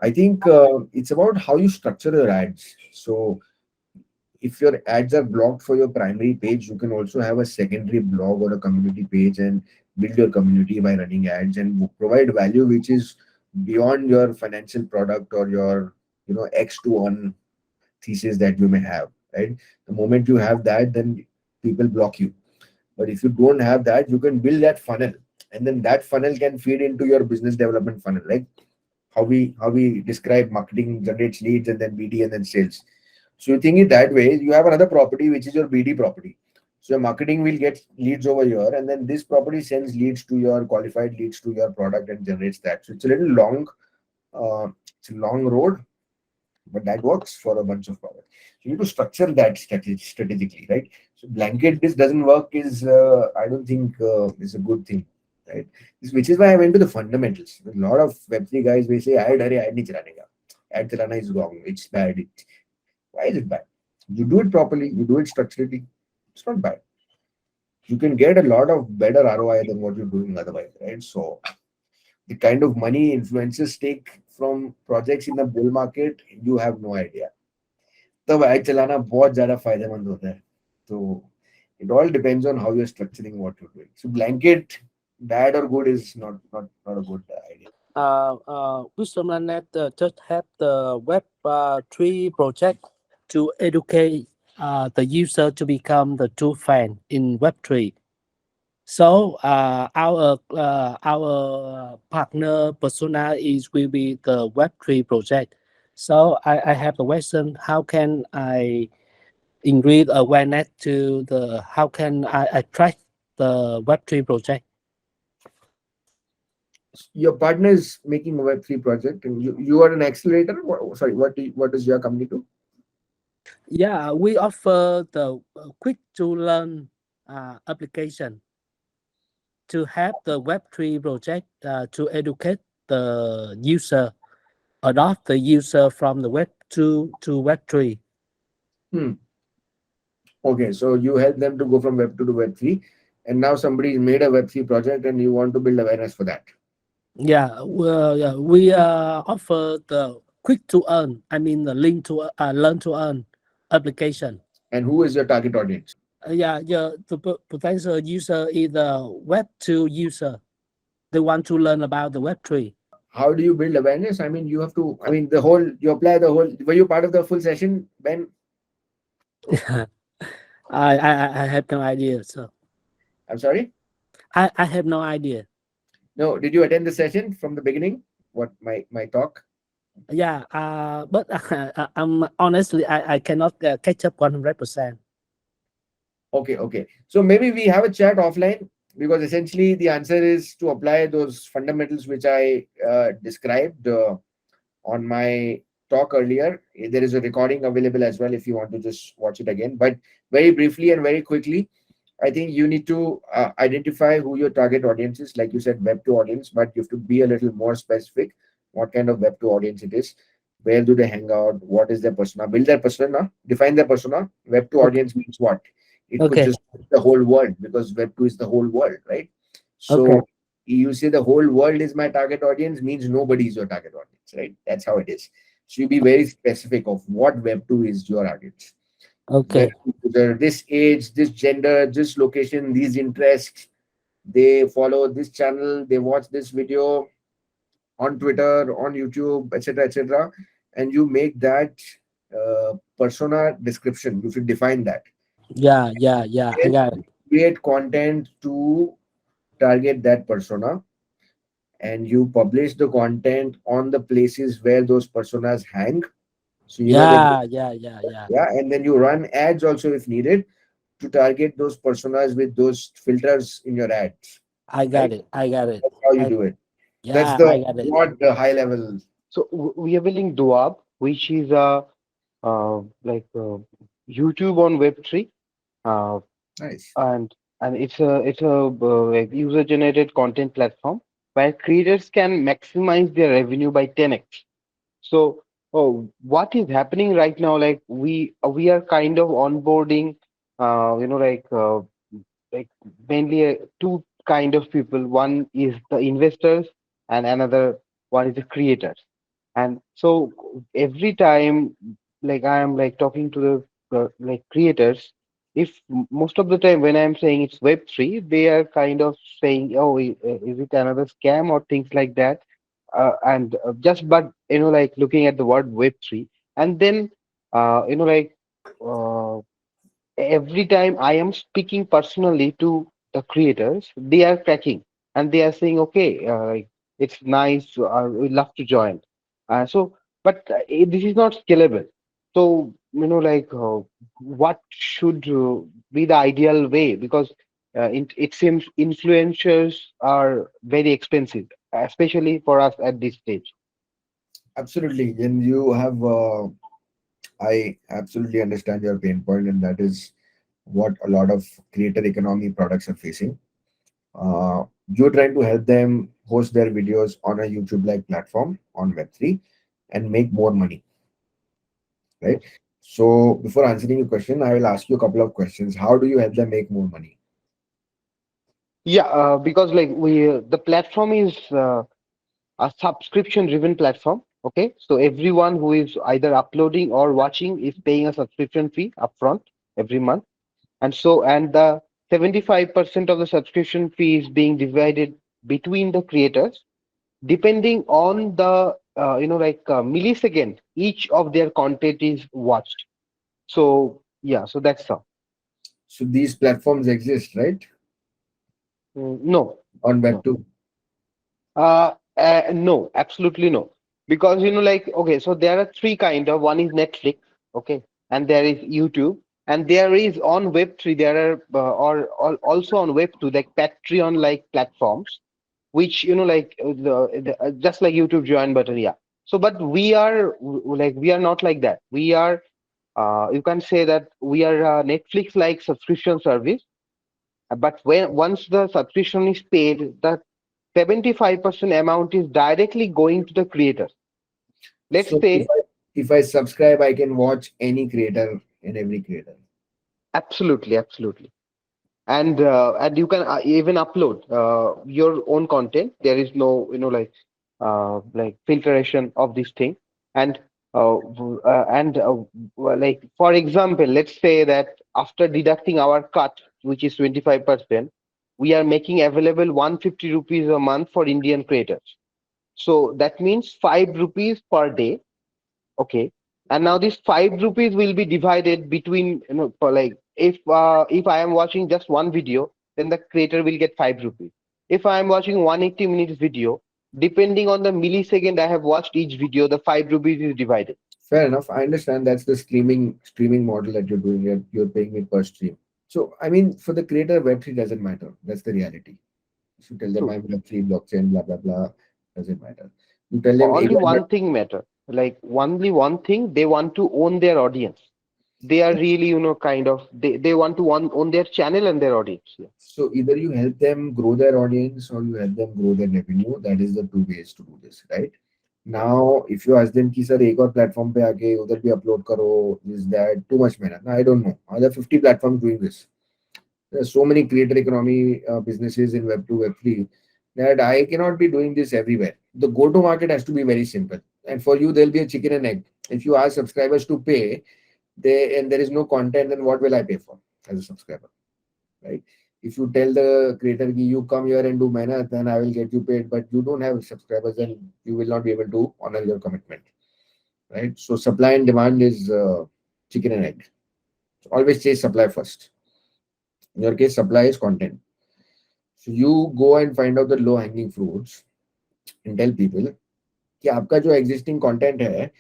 I think it's about how you structure your ads. So if your ads are blocked for your primary page, you can also have a secondary blog or a community page and build your community by running ads and provide value which is beyond your financial product or your X to 1 thesis that you may have, right? The moment you have that, then people block you. But if you don't have that, you can build that funnel and then that funnel can feed into your business development funnel, like how we describe marketing generates leads and then BD and then sales. So you think it that way, you have another property which is your BD property. So your marketing will get leads over here, and then this property sends leads to your qualified leads to your product and generates that. So it's a little long, it's a long road, but that works for a bunch of products. So you need to structure that strategically, right? So blanket this doesn't work is I don't think is a good thing, right? Which is why I went to the fundamentals. A lot of Web3 guys will say ad nahi chalane ka. Ad chalana is wrong. It's bad. Why is it bad? You do it properly. You do it structurally. It's not bad. You can get a lot of better ROI than what you're doing otherwise, right? So the kind of money influencers take from projects in the bull market, you have no idea. तब add चलाना बहुत ज्यादा फायदेमंद होता है. तो it all depends on how you're structuring what you're doing. So blanket bad or good is not a good idea.
Wisdom Net just have the Web3 project to educate the user to become the true fan in Web3. So our partner persona is will be the Web3 project. So I have the question: how can I increase awareness to the? How can I attract the Web3 project?
Your partner is making a Web3 project, and you are an accelerator. Sorry, what does your company do?
Yeah, we offer the quick to learn application to have the Web3 project to educate the user, adopt the user from the Web2 to Web3.
Okay, so you help them to go from Web2 to Web3, and now somebody made a Web3 project, and you want to build awareness for that.
Yeah, we offer the quick to earn. I mean the link to learn to earn application.
And who is your target audience?
Yeah, the potential user is the Web2 user. They want to learn about the Web3.
How do you build awareness? I mean, you have to. I mean, you apply the whole. Were you part of the full session, Ben?
I have no idea. So
I'm sorry.
I have no idea.
No, did you attend the session from the beginning? What my talk?
Yeah, but I'm honestly I cannot catch up 100%.
Okay. So maybe we have a chat offline, because essentially the answer is to apply those fundamentals which I described on my talk earlier. There is a recording available as well if you want to just watch it again. But very briefly and very quickly, I think you need to identify who your target audience is. Like you said, Web2 audience, but you have to be a little more specific. What kind of Web2 audience it is? Where do they hang out? What is their persona? Build their persona. Define their persona. Web2
Okay.
audience means what? It could
Okay.
just be the whole world, because Web2 is the whole world, right? So
Okay.
you say the whole world is my target audience, means nobody is your target audience, right? That's how it is. So you be very specific of what Web2 is your audience.
Okay.
This age, this gender, this location, these interests, they follow this channel, they watch this video on Twitter, on YouTube, etc., and you make that persona description. You should define that.
Yeah. I
Then
got it.
create content to target that persona, and you publish the content on the places where those personas hang. So you know that.
Yeah.
Yeah, and then you run ads also if needed to target those personas with those filters in your ads.
I got it.
That's how you
I,
do it. That's
yeah,
the
I got it.
what the high level.
So we are building Doab, which is a like YouTube on Web3, uh,
Nice.
and it's a like user generated content platform where creators can maximize their revenue by 10x. So, what is happening right now? Like we are kind of onboarding, like mainly two kind of people. One is the investors, and another one is the creators. And so every time, like I am like talking to the like creators, if most of the time when I'm saying it's Web3, they are kind of saying, "Oh, is it another scam or things like that?" And just but like looking at the word Web3, and then like uh, every time I am speaking personally to the creators, they are cracking. and they are saying, okay, like it's nice, we'd love to join. But this is not scalable. So, like, what should be the ideal way? Because it seems influencers are very expensive, especially for us at this stage.
Absolutely. And you have, I absolutely understand your pain point, and that is what a lot of creator economy products are facing. You're trying to help them host their videos on a YouTube like platform on Web3 and make more money, right? So, before answering your question, I will ask you a couple of questions. How do you help them make more money?
Yeah, because like the platform is a subscription driven platform. Okay, so everyone who is either uploading or watching is paying a subscription fee upfront every month. And the 75% of the subscription fee is being divided between the creators depending on the millisecond each of their content is watched. So yeah, so that's how.
So, these platforms exist, right?
No,
On
no.
Web2.
No, absolutely no. Because like, okay, so there are three kind of. One is Netflix, okay, and there is YouTube, and there is on Web3 there are or also on Web2 like Patreon like platforms, which like just like YouTube join button, yeah. So, but we are not like that. We are you can say that we are a Netflix like subscription service. But when once the subscription is paid, the 75% amount is directly going to the creator. Let's
So,
say,
if I subscribe, I can watch any creator and every creator.
absolutely, absolutely. And you can even upload your own content. There is no like filtration of this thing. And like for example, let's say that after deducting our cut, which is 25%, we are making available 150 rupees a month for Indian creators. So that means 5 rupees per day. Okay. And now this 5 rupees will be divided between, for like if I am watching just one video, then the creator will get 5 rupees. If I am watching 180 minutes video, depending on the millisecond I have watched each video, the 5 rupees is divided.
Fair enough. I understand that's the streaming model that you're doing. You're paying it per stream. So, I mean, for the creator, Web3 doesn't matter. That's the reality. You tell them
True.
I'm Web3 blockchain, blah blah blah. Doesn't matter. You tell them
Only
AI.
one thing matter. Like only one thing, they want to own their audience. They are really, kind of they want to own their channel and their audience. Yeah.
So either you help them grow their audience or you help them grow their revenue. That is the two ways to do this, right? Now, if you ask them कि sir एक और platform पे आके उधर भी upload करो, is that too much मेहनत? I don't know. Are there 50 platforms doing this? There are so many creator economy businesses in Web2, Web3 that I cannot be doing this everywhere. The go-to market has to be very simple. And for you, there'll be a chicken and egg. If you ask subscribers to pay, and there is no content, then what will I pay for as a subscriber, right? If you tell the creator, you come here and do mehnat, then I will get you paid, but you don't have subscribers, then you will not be able to honor your commitment, right? So supply and demand is chicken and egg. So always chase supply first. In your case, supply is content. So you go and find out the low hanging fruits and tell people कि आपका जो existing content है,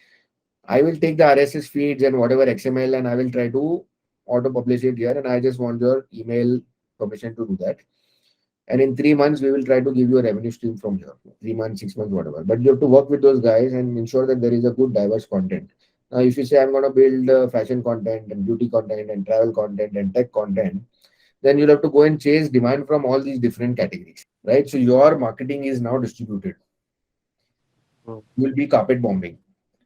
I will take the RSS feeds and whatever XML and I will try to auto publish it here, and I just want your email permission to do that. And in 3 months, we will try to give you a revenue stream from here. 3 months, 6 months, whatever. But you have to work with those guys and ensure that there is a good diverse content. Now, if you say I'm going to build fashion content and beauty content and travel content and tech content, then you'll have to go and chase demand from all these different categories, right? So your marketing is now distributed.
Mm.
You will be carpet bombing.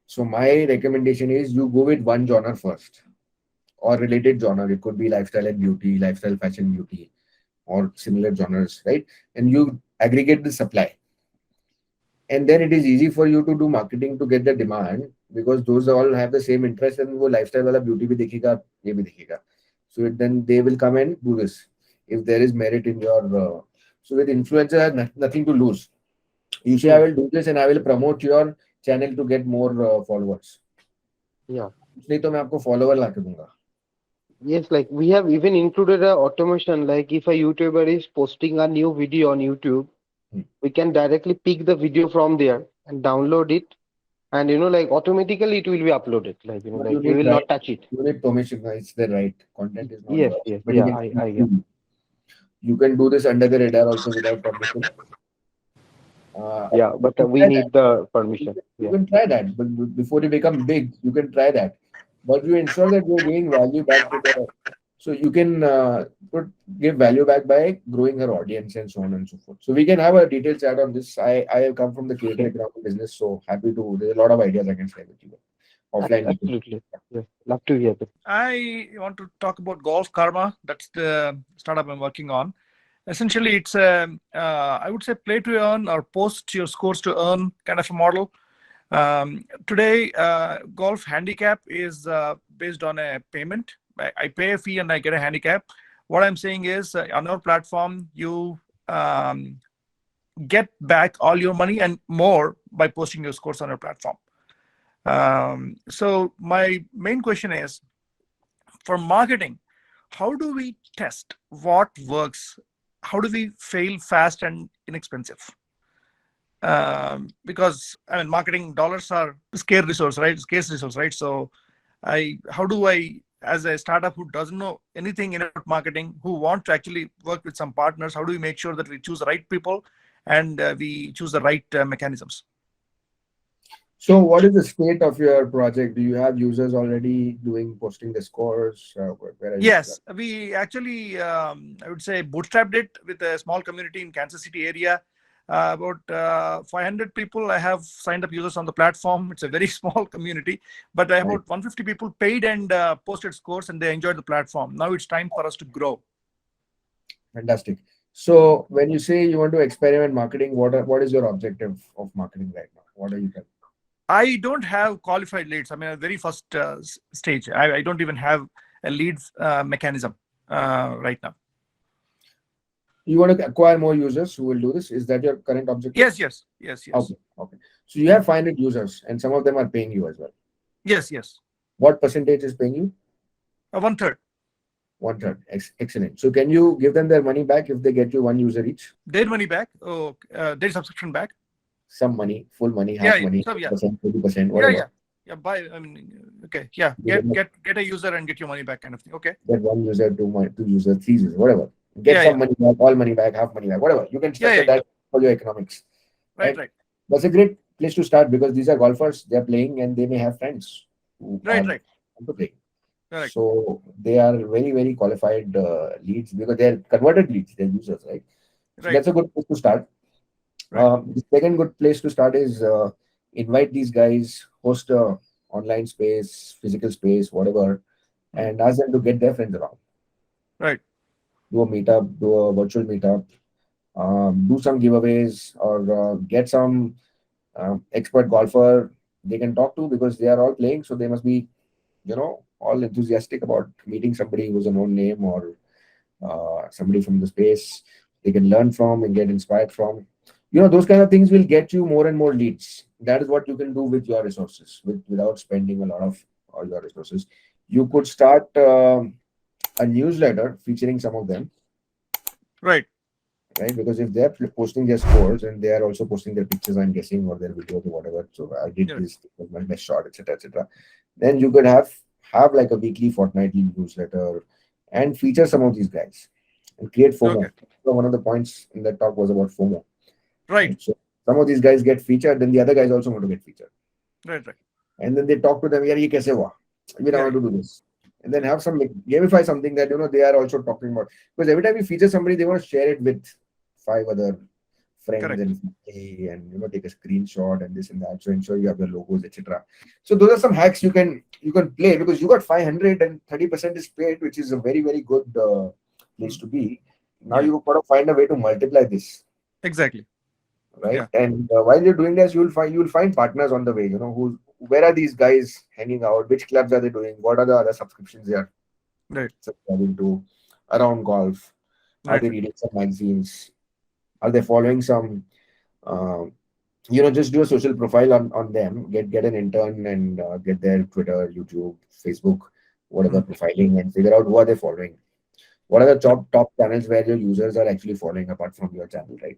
So my recommendation is you go with one genre first or related genre. It could be lifestyle and beauty, lifestyle, fashion, beauty, or similar genres, right? And you aggregate the supply. And then it is easy for you to do marketing to get the demand because those all have the same interest and वो lifestyle वाला beauty भी दिखेगा, ये भी दिखेगा. So then they will come and do this if there is merit in your. So with influencer, I have nothing to lose. You say I will do this and I will promote your channel to get more followers.
Yeah.
नहीं तो मैं आपको follower ला के दूंगा.
Yes, like we have even included a automation. Like if a YouTuber is posting a new video on YouTube, We can directly pick the video from there and download it, and like automatically it will be uploaded. Like
But
like we will not touch it.
you need permission. It's the right content is not
Yes,
yours.
yes,
But
yeah, I yeah.
you can do this under the radar also without permission.
Yeah,
You
but
can
we
try that.
need the permission.
You
Yeah,
can try that, but before you become big, you can try that. But you ensure that you're giving value back to the. So you can give value back by growing her audience and so on and so forth. So we can have a detailed chat on this. I have come from the creator
sure.
economic business, so happy to. There's a lot of ideas I can share with you offline.
Absolutely. Yes, love to hear that.
I want to talk about Golf Karma. That's the startup I'm working on. Essentially, it's a, I would say, play to earn or post your scores to earn kind of a model. Today, golf handicap is based on a payment. I pay a fee and I get a handicap. What I'm saying is, on our platform, you get back all your money and more by posting your scores on our platform. So my main question is, for marketing, how do we test what works? How do we fail fast and inexpensive? Because I mean, marketing dollars are scarce resource, right? Scarce resource, right? So, how do I, as a startup who doesn't know anything about marketing, who want to actually work with some partners, how do we make sure that we choose the right people and we choose the right mechanisms?
So, what is the state of your project? Do you have users already posting the scores? Where are you?
Yes, we actually, I would say, bootstrapped it with a small community in Kansas City area. About 500 people I have signed up users on the platform. It's a very small community, but I have about 150 people paid and posted scores, and they enjoyed the platform. Now it's time for us to grow.
Fantastic. So, when you say you want to experiment marketing, what is your objective of marketing right now? What are you doing?
I don't have qualified leads. I mean, at the very first stage, I don't even have a leads mechanism right now.
You want to acquire more users who will do this? Is that your current objective?
Yes.
Okay. So you have 500 users, and some of them are paying you as well.
Yes.
What percentage is paying you?
1/3.
1/3. Excellent. So can you give them their money back if they get you one user each?
Their money back. Oh, their subscription back.
Some money, full money, half money, 20%, 30%, whatever.
Yeah. Buy. I mean, okay. Yeah. Get a user and get your money back, kind of thing. Okay.
Get one user, two users, three users, whatever. Get some money back, all money back, half money back, whatever. You can structure that for your economics.
Right.
That's a great place to start because these are golfers. They're playing and they may have friends who
right.
want to play.
Correct.
So they are very, very qualified leads because they're converted leads, they're users, right? So that's a good place to start. The second good place to start is invite these guys, host a online space, physical space, whatever, and ask them to get their friends around.
Right.
Do a meetup, do a virtual meetup, do some giveaways, or get some expert golfer they can talk to because they are all playing. So they must be, all enthusiastic about meeting somebody who's a known name or somebody from the space they can learn from and get inspired from. Those kind of things will get you more and more leads. That is what you can do with your resources without spending a lot of all your resources. You could start a newsletter featuring some of them.
Right.
Because if they're posting their scores and they are also posting their pictures, I'm guessing, or their videos or whatever. So I did this was my best shot, etc. Then you could have like a weekly, fortnightly newsletter and feature some of these guys and create FOMO.
Okay.
So one of the points in that talk was about FOMO.
Right.
So some of these guys get featured, then the other guys also want to get featured.
Right.
And then they talk to them, ye kaise hua? We don't want to do this. And then have some gamify something that they are also talking about. Because every time you feature somebody, they want to share it with 5 other friends. Correct. And take a screenshot and this and that. So ensure you have the logos, etc. So those are some hacks you can play because you got 500 and 30% is paid, which is a very, very good place to be. Now you've got to find a way to multiply this.
Exactly.
Right. Yeah. And while you're doing this, you'll find partners on the way. Where are these guys hanging out? Which clubs are they doing? What are the other subscriptions they are subscribing to around golf? Are they reading some magazines? Are they following some? Just do a social profile on them. Get an intern and get their Twitter, YouTube, Facebook, whatever profiling, and figure out who are they following. What are the top channels where your users are actually following apart from your channel, right?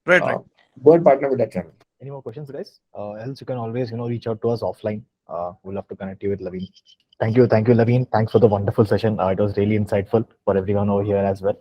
Right, right.
Go and partner with that channel.
Any more questions, guys? Else you can always, reach out to us offline. We'll love to connect you with Lavin. Thank you, Lavin. Thanks for the wonderful session. It was really insightful for everyone over here as well.